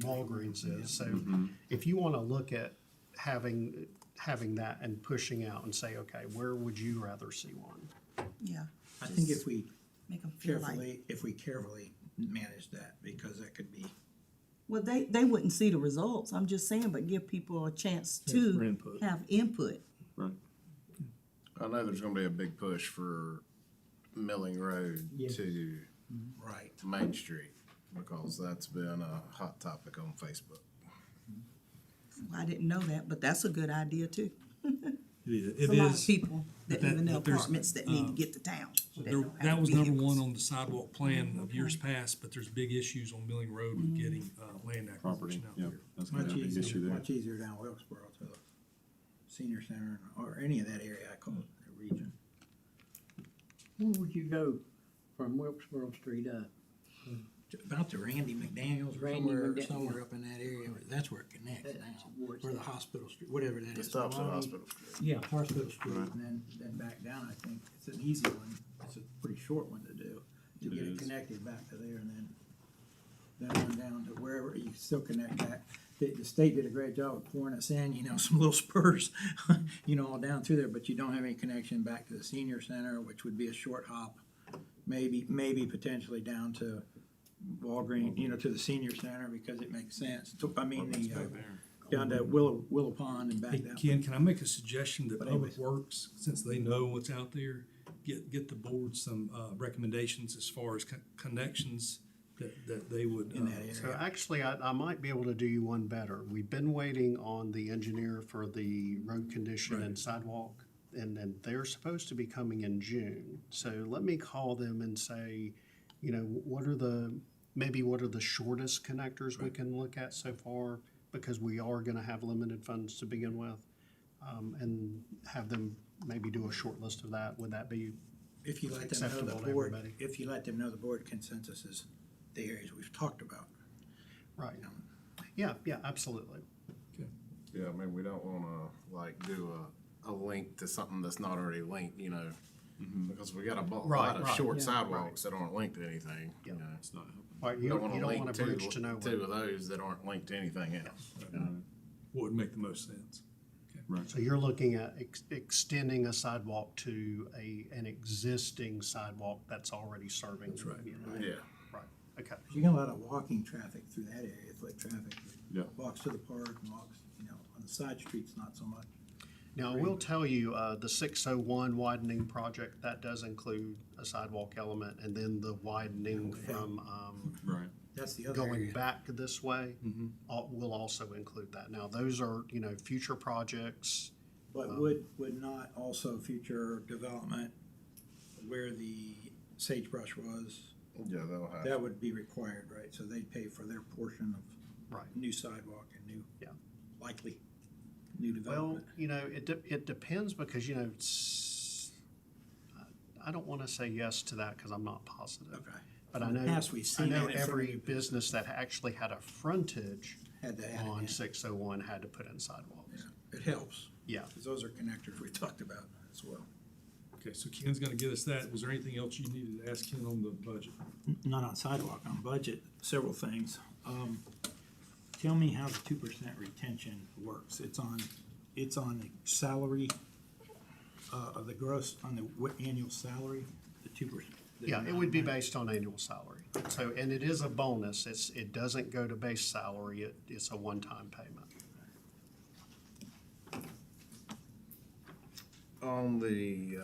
Walgreens is. So if you want to look at having that and pushing out and say, okay, where would you rather see one? Yeah. I think if we Make them feel like. carefully manage that, because that could be. Well, they wouldn't see the results, I'm just saying, but give people a chance for to input. have input. Right. I know there's gonna be a big push for Milling Road Yeah. to Right. Main Street, because that's been a hot topic on Facebook. I didn't know that, but that's a good idea too. It It's a lot of is. people that but live in the but there's, apartments that need to get to town. So that there, don't have that was number vehicles. one on the sidewalk plan of years past, but there's big issues on Milling Road with getting, land Property, acquisition out yeah, there. that's gonna Much be a big issue easier, there. much easier down Wilkesboro to the senior center or any of that area, I call it the region. Where would you go from Wilkesboro Street up? About to Randy McDaniel's, or Randy somewhere, McDaniel. somewhere up in that area, that's where it connects That's now. where it's Where the at. hospital street, whatever that It is. stops at Maloney. Hospital Street. Yeah, Hospital Street, Right. and then back down, I think. It's an easy one. It's a pretty short one to do, to It get it is. connected back to there, and then on down to wherever, you can still connect back. The state did a great job of pouring us in, you know, some little spurs, you know, all down through there, but you don't have any connection back to the senior center, which would be a short hop. Maybe potentially down to Walgreens, you know, to the senior center, because it makes sense. I mean, down to Willow Pond and back Hey, down. Ken, can I make a suggestion that But Public anyways. Works, since they know what's out there, get the board some, recommendations as far as connections that they would. In that area. So actually, I might be able to do you one better. We've been waiting on the engineer for the road condition Right. and sidewalk, and they're supposed to be coming in June. So let me call them and say, you know, what are the shortest connectors we can look at so far? Because we are gonna have limited funds to begin with. And have them maybe do a short list of that. Would that be If you let them know acceptable the to board, everybody? if you let them know the board consensus is the areas we've talked about. right? Yeah, absolutely. Yeah, I mean, we don't wanna like do a link to something that's not already linked, you know, because we got a lot of right, short yeah, sidewalks that aren't linked to anything, you Yeah. know. It's not helping. Right, We you don't don't wanna want link a bridge to nowhere. two of those that aren't linked to anything else. What would make the most sense? Right. So you're looking at extending a sidewalk to an existing sidewalk that's already serving. That's right. you know? Yeah. Right, okay. You got a lot of walking traffic through that area, foot traffic. Yeah. Walks to the park, walks, you know, on the side streets, not so much. Now, I will tell you, the 601 widening project, that does include a sidewalk element, and then the widening from, Right. That's the other going area. back this way, will also include that. Now, those are, you know, future projects. But would not also future development where the sagebrush was, Yeah, they'll have. that would be required, right? So they'd pay for their portion of Right. new sidewalk and new, Yeah. likely new Well, development. you know, it depends, because, you know, I don't want to say yes to that because I'm not positive. Okay. But I In the know, past, we've seen that in every front of- business that actually had a frontage Had to add it on in. 601 had to put in sidewalks. Yeah, it helps, Yeah. because those are connectors we talked about as well. Okay, so Ken's gonna get us that. Was there anything else you needed to ask Ken on the budget? Not on sidewalk, on budget, several things. Tell me how the 2% retention works. It's on the salary of the gross on the annual salary, the 2%? Yeah, it would be based on annual salary. So, and it is a bonus. It doesn't go to base salary. It's a one-time payment. On the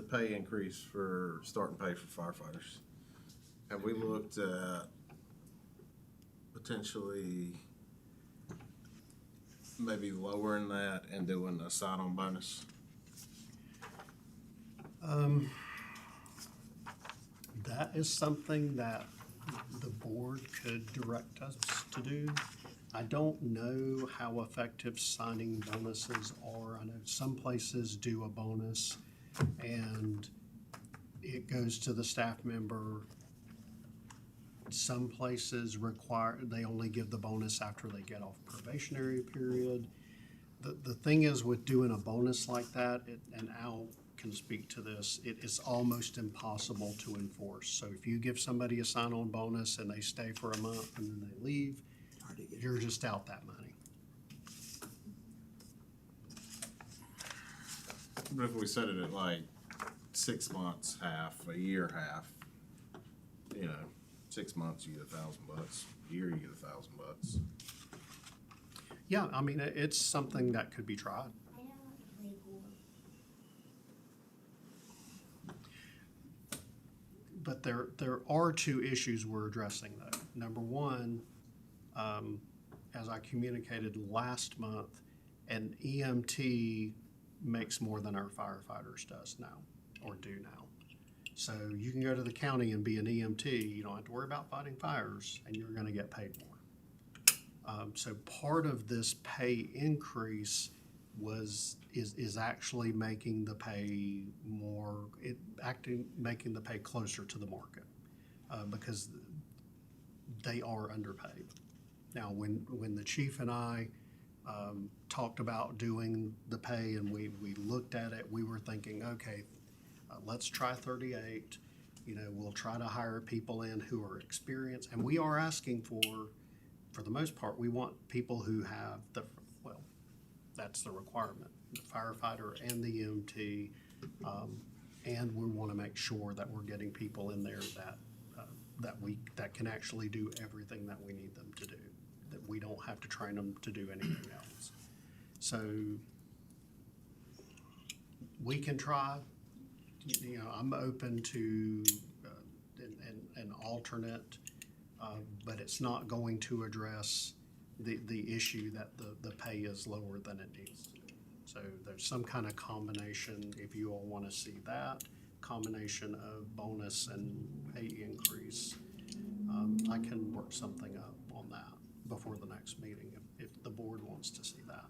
pay increase for starting pay for firefighters, have we looked at potentially maybe lowering that and doing a sign-on bonus? That is something that the board could direct us to do. I don't know how effective signing bonuses are. I know some places do a bonus and it goes to the staff member. Some places they only give the bonus after they get off probationary period. The thing is with doing a bonus like that, and Al can speak to this, it is almost impossible to enforce. So if you give somebody a sign-on bonus and they stay for a month and then they leave, you're just out that money. But if we set it at like 6 months, half, a year, half, 6 months you get $1,000, a year you get $1,000. Yeah, I mean, it's something that could be tried. But there are two issues we're addressing though. Number one, as I communicated last month, an EMT makes more than our firefighters does now, or do now. So you can go to the county and be an EMT, you don't have to worry about fighting fires, and you're gonna get paid more. So part of this pay increase is actually making the pay making the pay closer to the market, because they are underpaid. Now, when the chief and I talked about doing the pay and we looked at it, we were thinking, okay, let's try 38. We'll try to hire people in who are experienced, and we are asking for the most part, we want people who have that's the requirement, the firefighter and the EMT, and we want to make sure that we're getting people in there that can actually do everything that we need them to do, that we don't have to train them to do anything else. So we can try. I'm open to an alternate, but it's not going to address the issue that the pay is lower than it needs to be. So there's some kind of combination, if you all want to see that, combination of bonus and pay increase. I can work something up on that before the next meeting if the board wants to see that.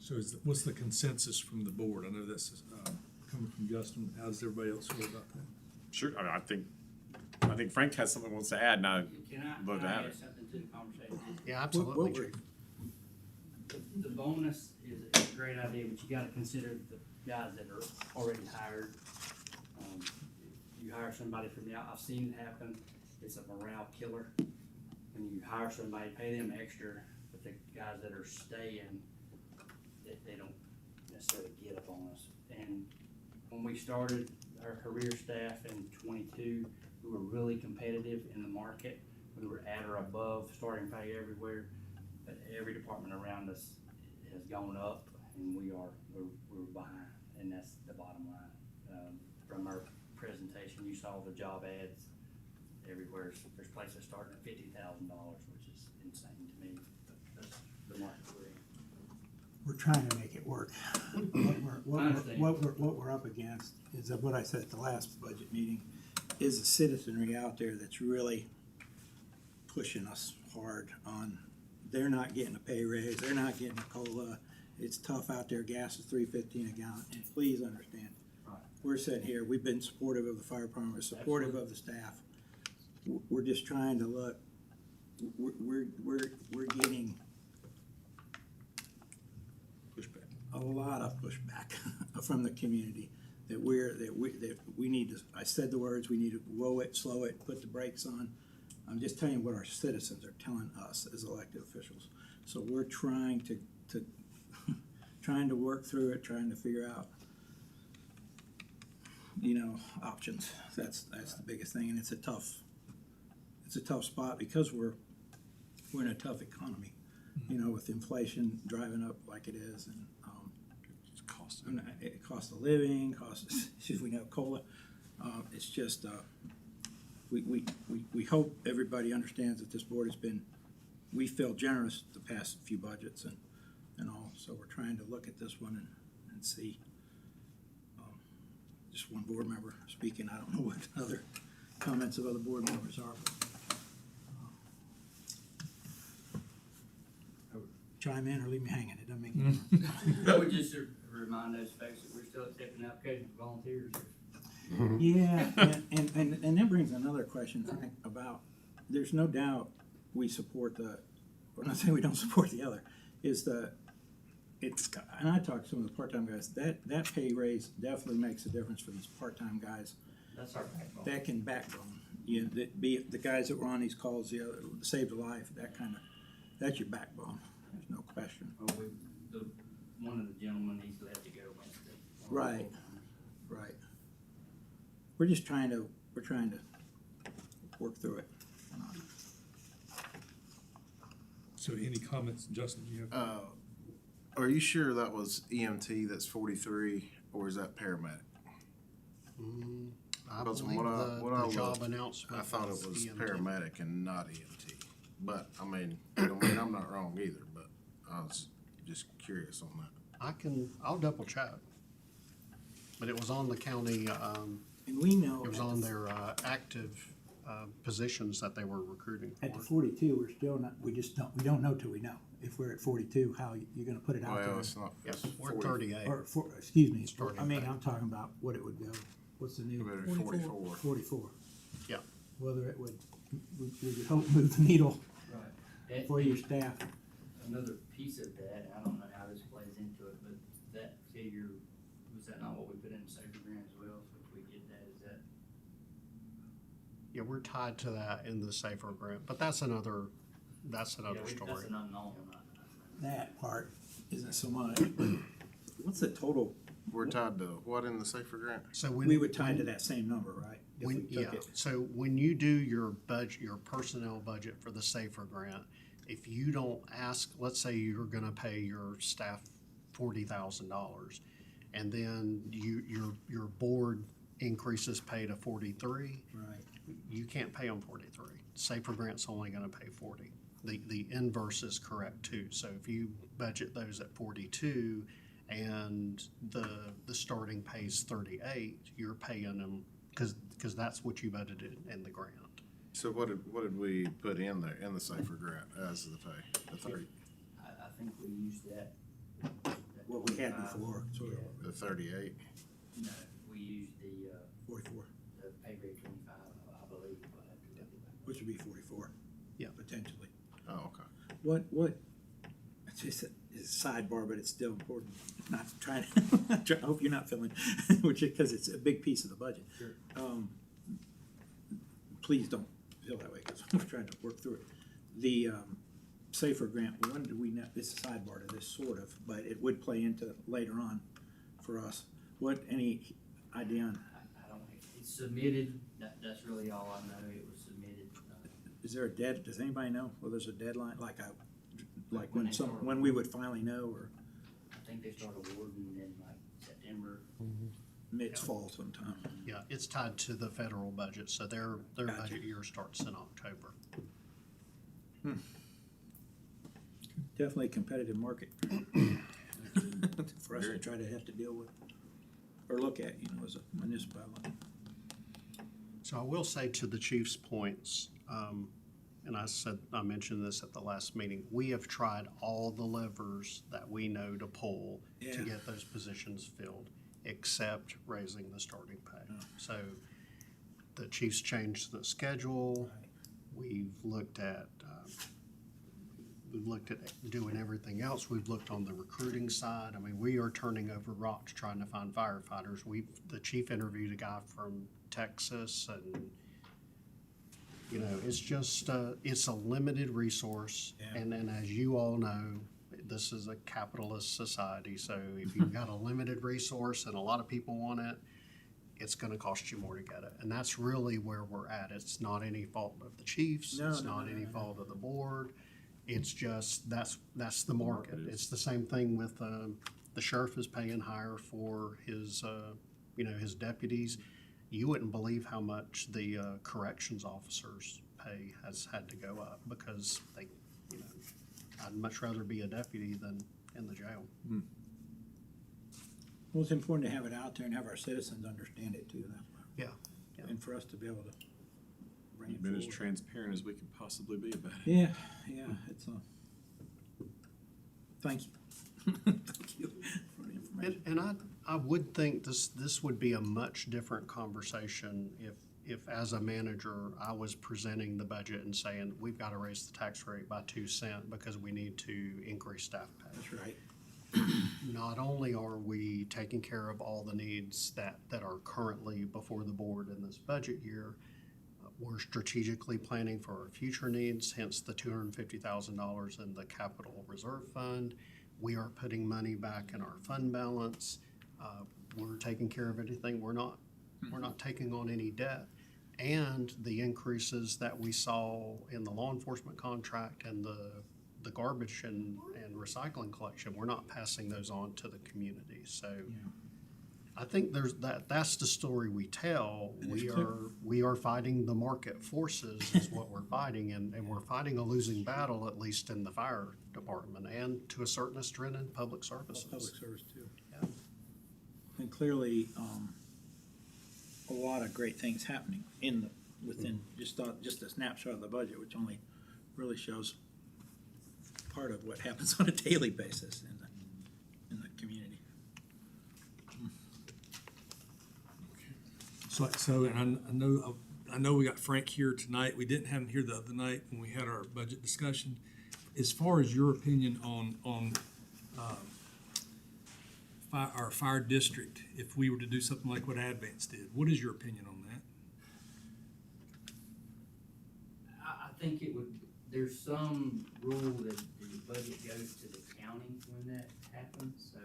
So what's the consensus from the board? I know this is coming from Justin. How does everybody else feel about that? Sure, I think Frank has something he wants to add, and I'd love to have add it. something to the conversation? Yeah, absolutely, Chief. The bonus is a great idea, but you gotta consider the guys that are already hired. You hire somebody from the I've seen it happen, it's a morale killer. When you hire somebody, pay them extra, but the guys that are staying, they don't necessarily get a bonus. And when we started our career staff in 22, we were really competitive in the market. We were at or above starting pay everywhere, but every department around us has gone up, and we're behind, and that's the bottom line. From our presentation, you saw the job ads everywhere. There's places starting at $50,000, which is insane to me. But that's the market we're in. We're trying to make it work. What we're up against is what I said at the last budget meeting, is the citizenry out there that's really pushing us hard on, they're not getting a pay raise, they're not getting a COLA. It's tough out there, gas is $3.15 a gallon, and please understand, we're sitting here, we've been supportive of the fire department, we're supportive of the staff. We're just trying to look, we're getting Pushback. a lot of pushback from the community that we need to, I said the words, we need to whoa it, slow it, put the brakes on. I'm just telling you what our citizens are telling us as elected officials. So we're trying to trying to work through it, trying to figure out, options. That's the biggest thing, and it's a tough spot because we're in a tough economy, with inflation driving up like it is, and cost of living, we know COLA. It's just, we hope everybody understands that this board has been, we feel generous the past few budgets and all, so we're trying to look at this one and see. Just one board member speaking, I don't know what other comments of other board members are, but chime in or leave me hanging, it doesn't make any difference. I would just remind those folks that we're still accepting applications for volunteers. Yeah, and that brings another question, Frank, about, there's no doubt we support we're not saying we don't support the other, and I talked to some of the part-time guys, that pay raise definitely makes a difference for these part-time guys. That's our backbone. That can backbone, be it the guys that were on these calls, the other, saved a life, that's your backbone, there's no question. Well, one of the gentlemen, he's left to go Wednesday. Right. We're just trying to work through it. So any comments, Justin, you have? Are you sure that was EMT that's 43, or is that paramedic? I Because believe the job announcement. I thought it was EMT. paramedic and not EMT. But, I mean, I'm not wrong either, but I was just curious on that. I'll double check. But it was on the county, And we know. it was on their active positions that they were recruiting At the for. 42, we're still not, we don't know till we know. If we're at 42, how you're gonna put it out there. Well, it's not. Yeah, it's we're 40. 38. Or, excuse me, Starting I mean, pay. I'm talking about what it would go, what's the new? It would be 44. 44. Yeah. Whether it would, we would hope move the needle Right. for your staff. Another piece of that, I don't know how this plays into it, but that figure, was that not what we put in the Safer Grant as well? So if we get that, is that? Yeah, we're tied to that in the Safer Grant, but that's another Yeah, story. That's an unknown. That part isn't so much, but what's the total? We're tied to what in the Safer Grant? So when We would tie to that same number, right? If we took it. So when you do your budget, your personnel budget for the Safer Grant, if you don't ask, let's say you're gonna pay your staff $40,000, and then your board increases pay to 43, Right. you can't pay them 43. Safer Grant's only gonna pay 40. The inverse is correct too. So if you budget those at 42 and the starting pay's 38, you're paying them, because that's what you budgeted in the grant. So what did we put in there in the Safer Grant as the pay? The 30, I think we used that. What we had before, sort of, the 38. No, we used the 44, pay grade 25, I believe. We'll have to look at that. which would be 44. Yeah. Potentially. Oh, okay. What, it's just a sidebar, but it's still important. Not trying, I hope you're not feeling, because it's a big piece of the budget. Sure. Please don't feel that way, because we're trying to work through it. The Safer Grant, when do we know, it's a sidebar to this sort of, but it would play into later on for us. Any idea on, I don't, it's submitted, that's really all I know, it was submitted. is there a does anybody know? Well, there's a deadline, like When they start when we would finally know, or I think they start awarding in like September. mid fall sometime? Yeah, it's tied to the federal budget, so their Gotcha. budget year starts in October. Definitely a competitive market for us to try to have to deal with, or look at, as a municipality. So I will say to the chief's points, and I mentioned this at the last meeting, we have tried all the levers that we know to pull Yeah. to get those positions filled, except raising the starting pay. So the chief's changed the schedule. We've looked at doing everything else. We've looked on the recruiting side. I mean, we are turning over rocks trying to find firefighters. The chief interviewed a guy from Texas, and it's just it's a limited resource. Yeah. And then, as you all know, this is a capitalist society, so if you've got a limited resource and a lot of people want it, it's gonna cost you more to get it. And that's really where we're at. It's not any fault of the chiefs, it's not any fault of the board. It's just, that's the market. It's the same thing with, the sheriff is paying higher for his, his deputies. You wouldn't believe how much the corrections officers' pay has had to go up because they, I'd much rather be a deputy than in the jail. Well, it's important to have it out there and have our citizens understand it too. Yeah. And for us to be able to bring it Been as forward. transparent as we could possibly be about it. Yeah, it's thank you. Thank you for the information. And I would think this would be a much different conversation if as a manager, I was presenting the budget and saying, we've got to raise the tax rate by 2 cents because we need to increase staff pay. That's right. Not only are we taking care of all the needs that are currently before the board in this budget year, we're strategically planning for our future needs, hence the $250,000 in the capital reserve fund. We are putting money back in our fund balance. We're taking care of everything. We're not taking on any debt. And the increases that we saw in the law enforcement contract and the garbage and recycling collection, we're not passing those on to the community. So I think that's the story we tell. We are fighting the market forces is what we're fighting, and we're fighting a losing battle, at least in the fire department and to a certain extent in public services. Public service too. Yeah. And clearly, a lot of great things happening within just a snapshot of the budget, which only really shows part of what happens on a daily basis in the community. So, and I know we got Frank here tonight. We didn't have him here the other night when we had our budget discussion. As far as your opinion on our fire district, if we were to do something like what Advance did, what is your opinion on that? I think it would, there's some rule that the budget goes to the county when that happens, so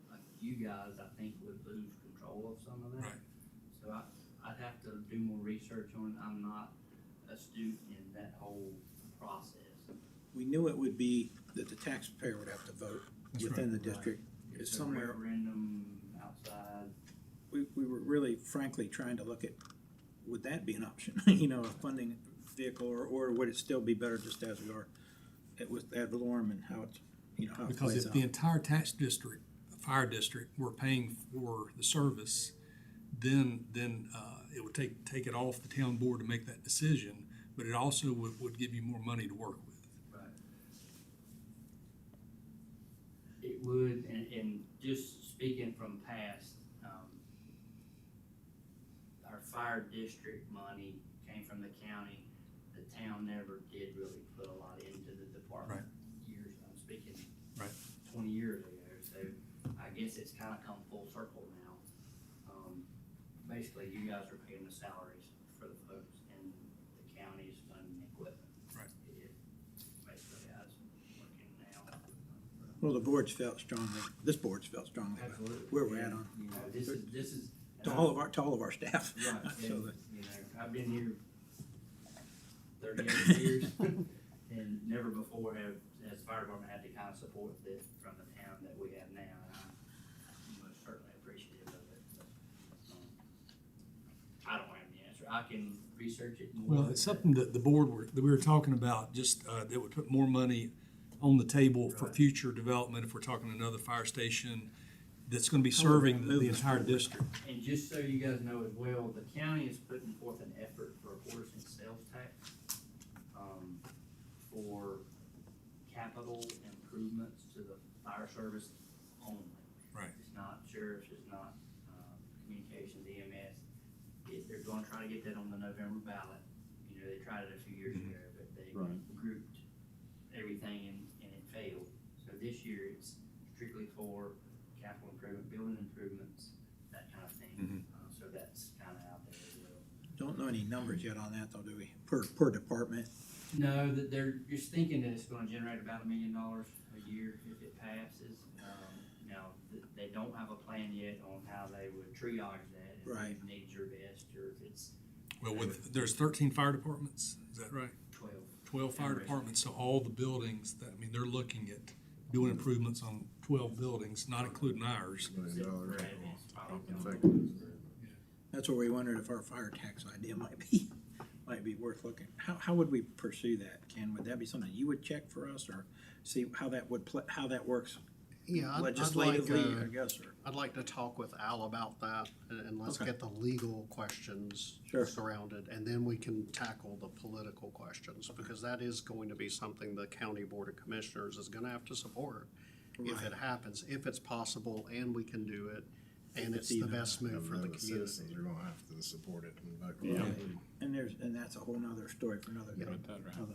like you guys, I think, would lose control of some of that. Right. So I'd have to do more research on it. I'm not astute in that whole process. We knew it would be that the taxpayer would have to vote within the district. It's It's a somewhere, referendum outside. we were really frankly trying to look at, would that be an option? A funding vehicle, or would it still be better just as we are with ad valorem and how it's, how it Because plays if out? the entire tax district, fire district, were paying for the service, then it would take it off the town board to make that decision, but it also would give you more money to work with. Right. It would, and just speaking from past, our fire district money came from the county. The town never did really put a lot into the department years, I'm speaking 20 years ago, so I guess it's kind of come full circle now. Basically, you guys are paying the salaries for the folks, and the county's funding equipment. Right. It basically has working now. Well, the board's felt strongly, this board's felt strongly about Absolutely. where we're at on, This is. to all of our staff. Right, and, So that- I've been here 38 years, and never before has the fire department had the kind of support that from the town that we have now, and I'm most certainly appreciative of it. But, I don't have the answer. I can research it more. Well, it's something that the board that we were talking about, just that would put more money on the table for future development if we're talking another fire station that's going to be serving the entire district. And just so you guys know as well, the county is putting forth an effort for a quarter cent sales tax for capital improvements to the fire service only. Right. It's not sheriff's, it's not communications, EMS. They're going to try to get that on the November ballot. They tried it a few years ago, but they grouped everything and it failed. So this year it's strictly for capital improvement, building improvements, that kind of thing. So that's kind of out there as well. Don't know any numbers yet on that though, do we? Per department? No, that they're just thinking that it's gonna generate about $1 million a year if it passes. Now, they don't have a plan yet on how they would triage that. If Right. it needs your best, or if it's Well, there's 13 fire departments, is that right? 12. 12 fire departments, so all the buildings, they're looking at doing improvements on 12 buildings, not including ours. That's where we wondered if our fire tax idea might be worth looking. How would we pursue that, Ken? Would that be something you would check for us, or see how that would how that works Yeah, legislatively, I guess, or? I'd like to talk with Al about that, and let's Okay. get the legal questions Sure. surrounded, and then we can tackle the political questions, because that is going to be something the County Board of Commissioners is gonna have to support if Right. it happens, if it's possible, and we can do it, and it's the even- best move for the Citizens community. are gonna have to support it and vote. Yeah, for it. and that's a whole nother story for another day, Yeah.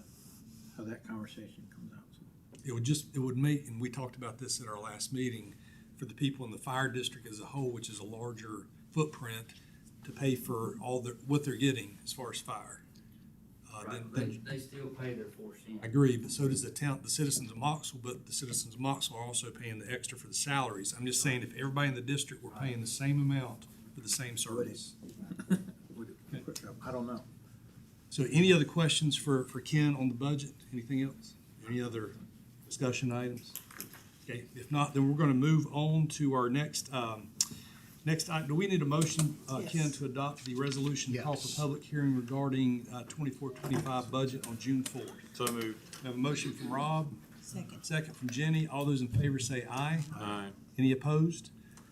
how that conversation comes out, so. It would make, and we talked about this at our last meeting, for the people in the fire district as a whole, which is a larger footprint, to pay for what they're getting as far as fire. They still pay their 4 cents. I agree, but so does the citizens of Mocksville, but the citizens of Mocksville are also paying the extra for the salaries. I'm just saying, if everybody in the district were paying the same amount for the same service. I don't know. So any other questions for Ken on the budget? Anything else? Any other discussion items? Okay, if not, then we're gonna move on to our next item. Do we need a motion, Ken, to adopt the resolution to call for Yes. public hearing regarding 24-25 budget on June 4th? So moved. We have a motion from Rob, Second. second from Jenny. All those in favor say aye. Aye. Any opposed?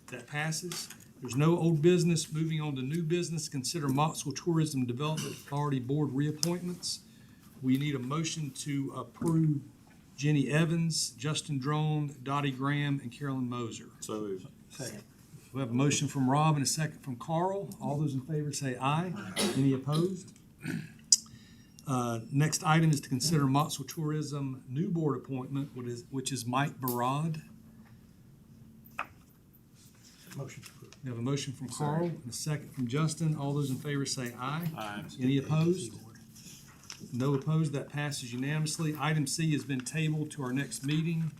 That passes. There's no old business. Moving on to new business, consider Mocksville Tourism Development Authority Board reappointments. We need a motion to approve Jenny Evans, Justin Drone, Dottie Graham, and Carolyn Moser. So moved. Second. We have a motion from Rob and a second from Carl. All those in favor say aye. Any opposed? Next item is to consider Mocksville Tourism new board appointment, which is Mike Barad. Motion approved. We have a motion from Carl and a second from Justin. All those in favor say aye. Aye. Any opposed? No opposed. That passes unanimously. Item C has been tabled to our next meeting.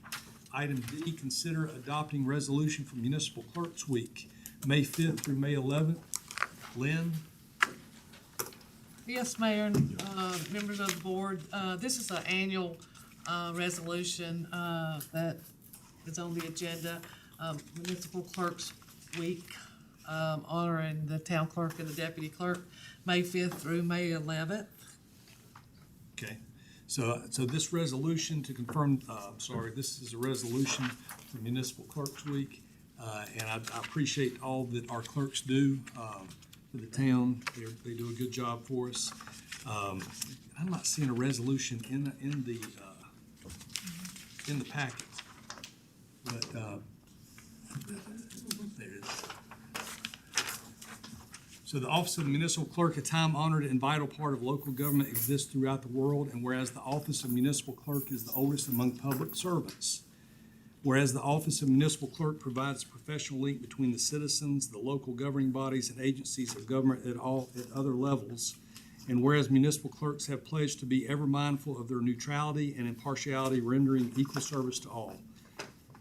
Item D, consider adopting resolution for Municipal Clerks Week, May 5th through May 11th. Lynn? Yes, Mayor, and members of the board, this is an annual resolution that is on the agenda, Municipal Clerks Week, honoring the town clerk and the deputy clerk, May 5th through May 11th. Okay, so this resolution to confirm, this is a resolution for Municipal Clerks Week. And I appreciate all that our clerks do for the town. They do a good job for us. I'm not seeing a resolution in the packet. But, there it is. So the Office of the Municipal Clerk, a time-honored and vital part of local government, exists throughout the world, and whereas the Office of Municipal Clerk is the oldest among public servants, whereas the Office of Municipal Clerk provides a professional link between the citizens, the local governing bodies, and agencies of government at other levels, and whereas municipal clerks have pledged to be ever mindful of their neutrality and impartiality, rendering equal service to all.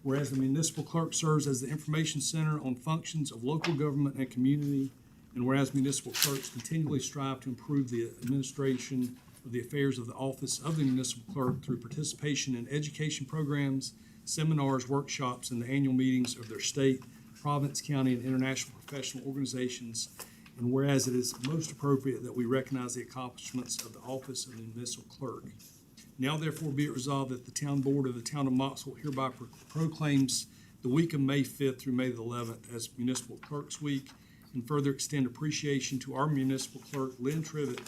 Whereas the municipal clerk serves as the information center on functions of local government and community, and whereas municipal clerks continually strive to improve the administration of the affairs of the office of the municipal clerk through participation in education programs, seminars, workshops, and the annual meetings of their state, province, county, and international professional organizations, and whereas it is most appropriate that we recognize the accomplishments of the office of the municipal clerk. Now therefore be it resolved that the town board of the town of Mocksville hereby proclaims the week of May 5th through May the 11th as Municipal Clerks Week, and further extend appreciation to our municipal clerk, Lynn Trivett,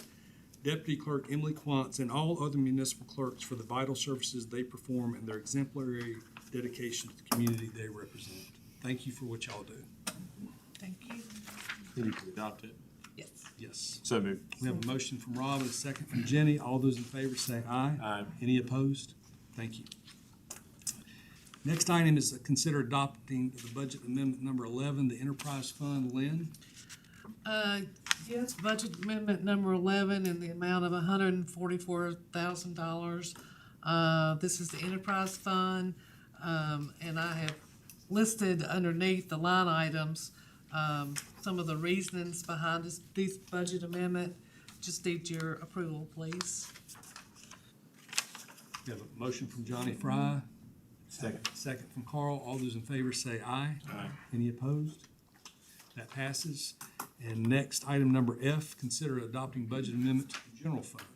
Deputy Clerk Emily Quantz, and all other municipal clerks for the vital services they perform and their exemplary dedication to the community they represent. Thank you for what y'all do. Thank you. You need to adopt it. Yes. Yes. So moved. We have a motion from Rob and a second from Jenny. All those in favor say aye. Aye. Any opposed? Thank you. Next item is to consider adopting the budget amendment number 11, the enterprise fund. Lynn? Yes, budget amendment number 11 in the amount of $144,000. This is the enterprise fund, and I have listed underneath the line items some of the reasonings behind this budget amendment. Just need your approval, please. We have a motion from Johnny Fry. Second from Carl. All those in favor say aye. Aye. Any opposed? That passes. And next, item number F, consider adopting budget amendment to the general fund.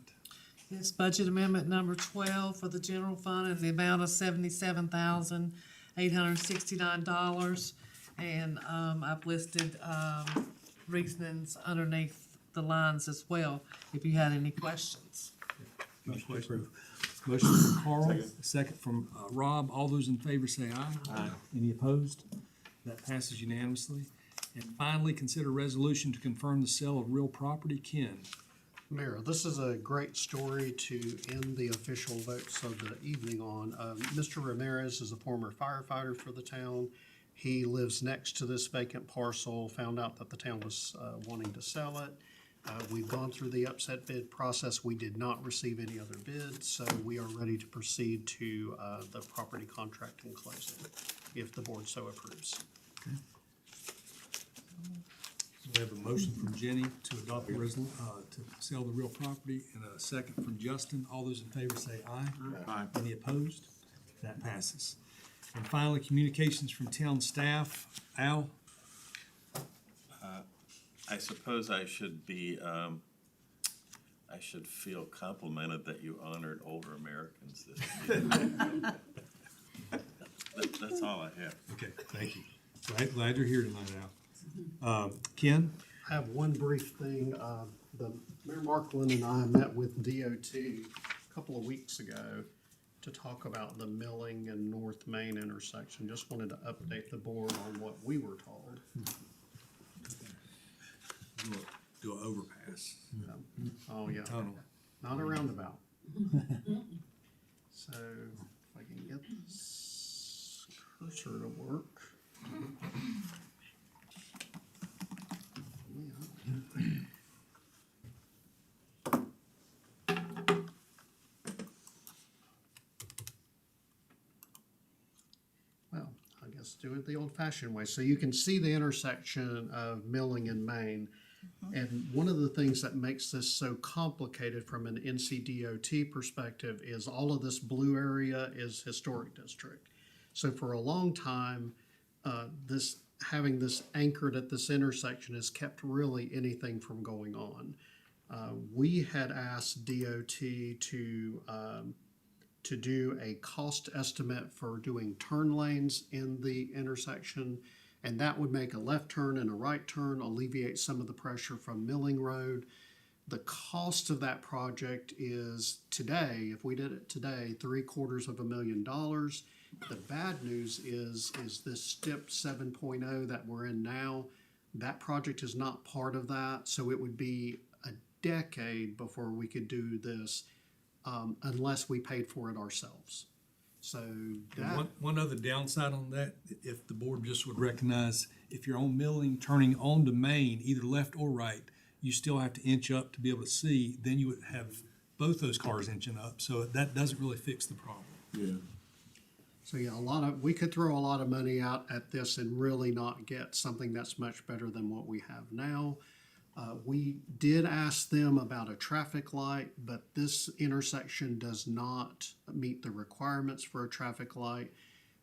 Yes, budget amendment number 12 for the general fund in the amount of $77,869. And I've listed reasonings underneath the lines as well, if you had any questions. Motion to approve. Motion from Carl, second from Rob. All those in favor say aye. Aye. Any opposed? That passes unanimously. And finally, consider resolution to confirm the sale of real property. Ken. Mayor, this is a great story to end the official votes of the evening on. Mr. Ramirez is a former firefighter for the town. He lives next to this vacant parcel, found out that the town was wanting to sell it. We've gone through the upset bid process. We did not receive any other bids, so we are ready to proceed to the property contract and closing, if the board so approves. We have a motion from Jenny to adopt the to sell the real property, and a second from Justin. All those in favor say aye. Aye. Any opposed? That passes. And finally, communications from town staff. Al? I suppose I should be, I should feel complimented that you honored older Americans this evening. That's all I have. Okay, thank you. Glad you're here tonight, Al. Ken? I have one brief thing. The Mayor Marklin and I met with DOT a couple of weeks ago to talk about the Milling and North Main intersection. Just wanted to update the board on what we were told. We'll do an overpass. Oh, yeah. Tunnel. Not a roundabout. So if I can get this cursor to work. Well, I guess do it the old-fashioned way. So you can see the intersection of Milling and Main. And one of the things that makes this so complicated from an NCDOT perspective is all of this blue area is historic district. So for a long time, having this anchored at this intersection has kept really anything from going on. We had asked DOT to do a cost estimate for doing turn lanes in the intersection, and that would make a left turn and a right turn, alleviate some of the pressure from Milling Road. The cost of that project is today, if we did it today, $750,000. The bad news is this STIP 7.0 that we're in now, that project is not part of that, so it would be a decade before we could do this unless we paid for it ourselves. So that, one other downside on that, if the board just would recognize, if you're on Milling turning onto Main, either left or right, you still have to inch up to be able to see, then you would have both those cars inching up, so that doesn't really fix the problem. Yeah. so yeah, we could throw a lot of money out at this and really not get something that's much better than what we have now. We did ask them about a traffic light, but this intersection does not meet the requirements for a traffic light.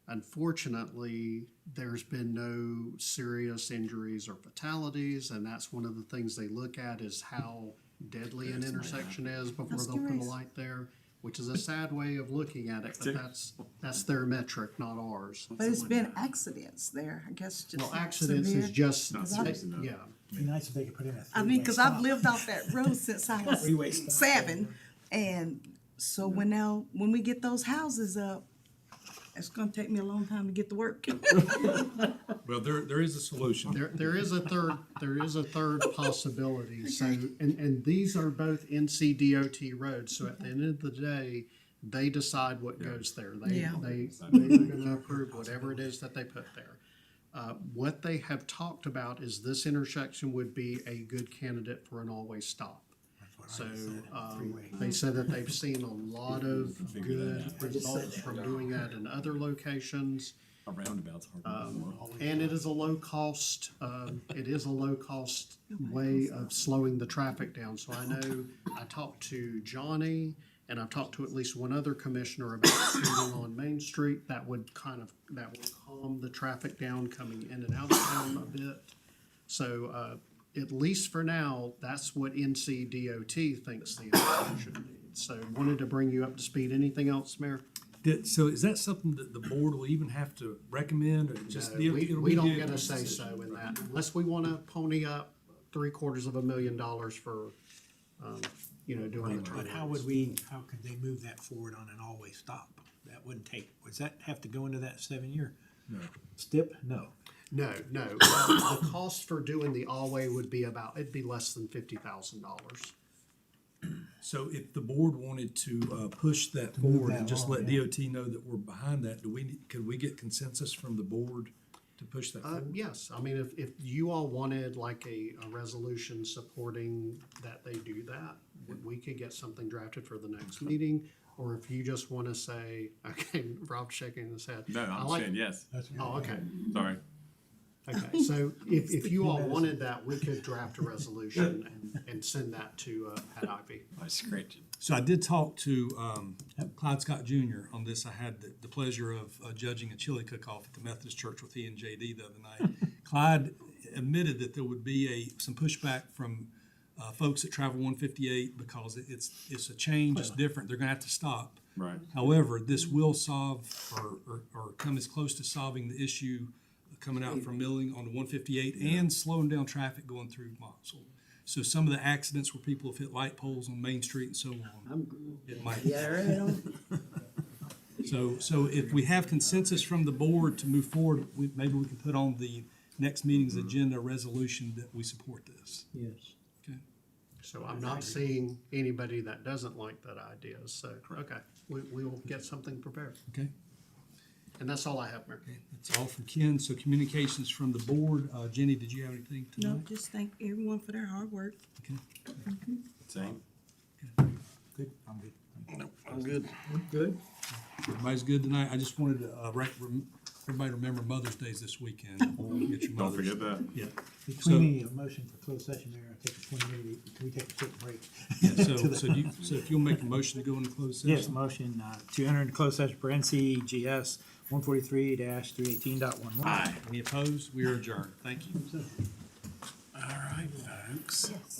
Unfortunately, there's been no serious injuries or fatalities, and that's one of the things they look at is how deadly an intersection is before they'll put a light there, which is a sad way of looking at it, but that's their metric, not ours. But it's been accidents there, I guess. Just Well, accidents is just, yeah. It'd be nice if they could put in a I mean, three-way because I've stop. lived off that road since I was Three-way stop. 7, and so when we get those houses up, it's gonna take me a long time to get to work. Well, there is a solution. There is a third possibility. So, and these are both NCDOT roads. So at the end of the day, they decide what goes there. They're going to approve whatever it is that they put there. What they have talked about is this intersection would be a good candidate for an always stop. So, they said that they've seen a lot of good results from doing that in other locations. A roundabout's hard. And it is a low cost, way of slowing the traffic down. So I know I talked to Johnny and I've talked to at least one other commissioner about speeding on Main Street. That would calm the traffic down coming in and out of town a bit. So, at least for now, that's what NCDOT thinks the intersection needs. So wanted to bring you up to speed. Anything else, Mayor? So is that something that the board will even have to recommend, or just? No, it'll we be don't the- get a say-so in that, unless we wanna pony up $750,000 for, doing the But how turnarounds. how could they move that forward on an always stop? That wouldn't take, does that have to go into that 7-year? No. STIP? No. No. The cost for doing the all-way would be it'd be less than $50,000. So if the board wanted to push that forward and just let DOT know that we're behind that, could we get consensus from the board to push that forward? Yes, I mean, if you all wanted like a resolution supporting that they do that, we could get something drafted for the next meeting. Or if you just wanna say, okay, Rob's shaking his head. No, I'm saying yes. Oh, okay. Sorry. Okay, so if you all wanted that, we could draft a resolution and send that to Pat Ivy. I scratched it. So I did talk to Clyde Scott Jr. on this. I had the pleasure of judging a chili cook-off at the Methodist Church with he and JD the other night. Clyde admitted that there would be some pushback from folks that travel 158 because it's a change, it's different. They're gonna have to stop. Right. However, this will solve or come as close to solving the issue coming out from Milling on the 158 and slowing down traffic going through Mocksville. So some of the accidents where people have hit light poles on Main Street and so on, it might. So if we have consensus from the board to move forward, maybe we can put on the next meeting's agenda a resolution that we support this. Yes. Okay. So I'm not seeing anybody that doesn't like that idea, so, okay, we will get something prepared. Okay. And that's all I have, Mayor. That's all from Ken. So communications from the board. Jenny, did you have anything No, tonight? just thank everyone for their hard work. Okay. Same. Good, I'm good. Nope, I'm good. Good. Everybody's good tonight. I just wanted to, everybody remember Mother's Day's this weekend. Get your Don't mothers. forget that. Yeah. Between a motion for closed session, Mayor, I take a 20-minute, can we take a quick break? Yeah, so if you'll make a motion to go into closed session. Yes, motion to enter into closed session for NCGS 143-318.11. Aye. Any opposed? We are adjourned. Thank you. All right, folks. Yes.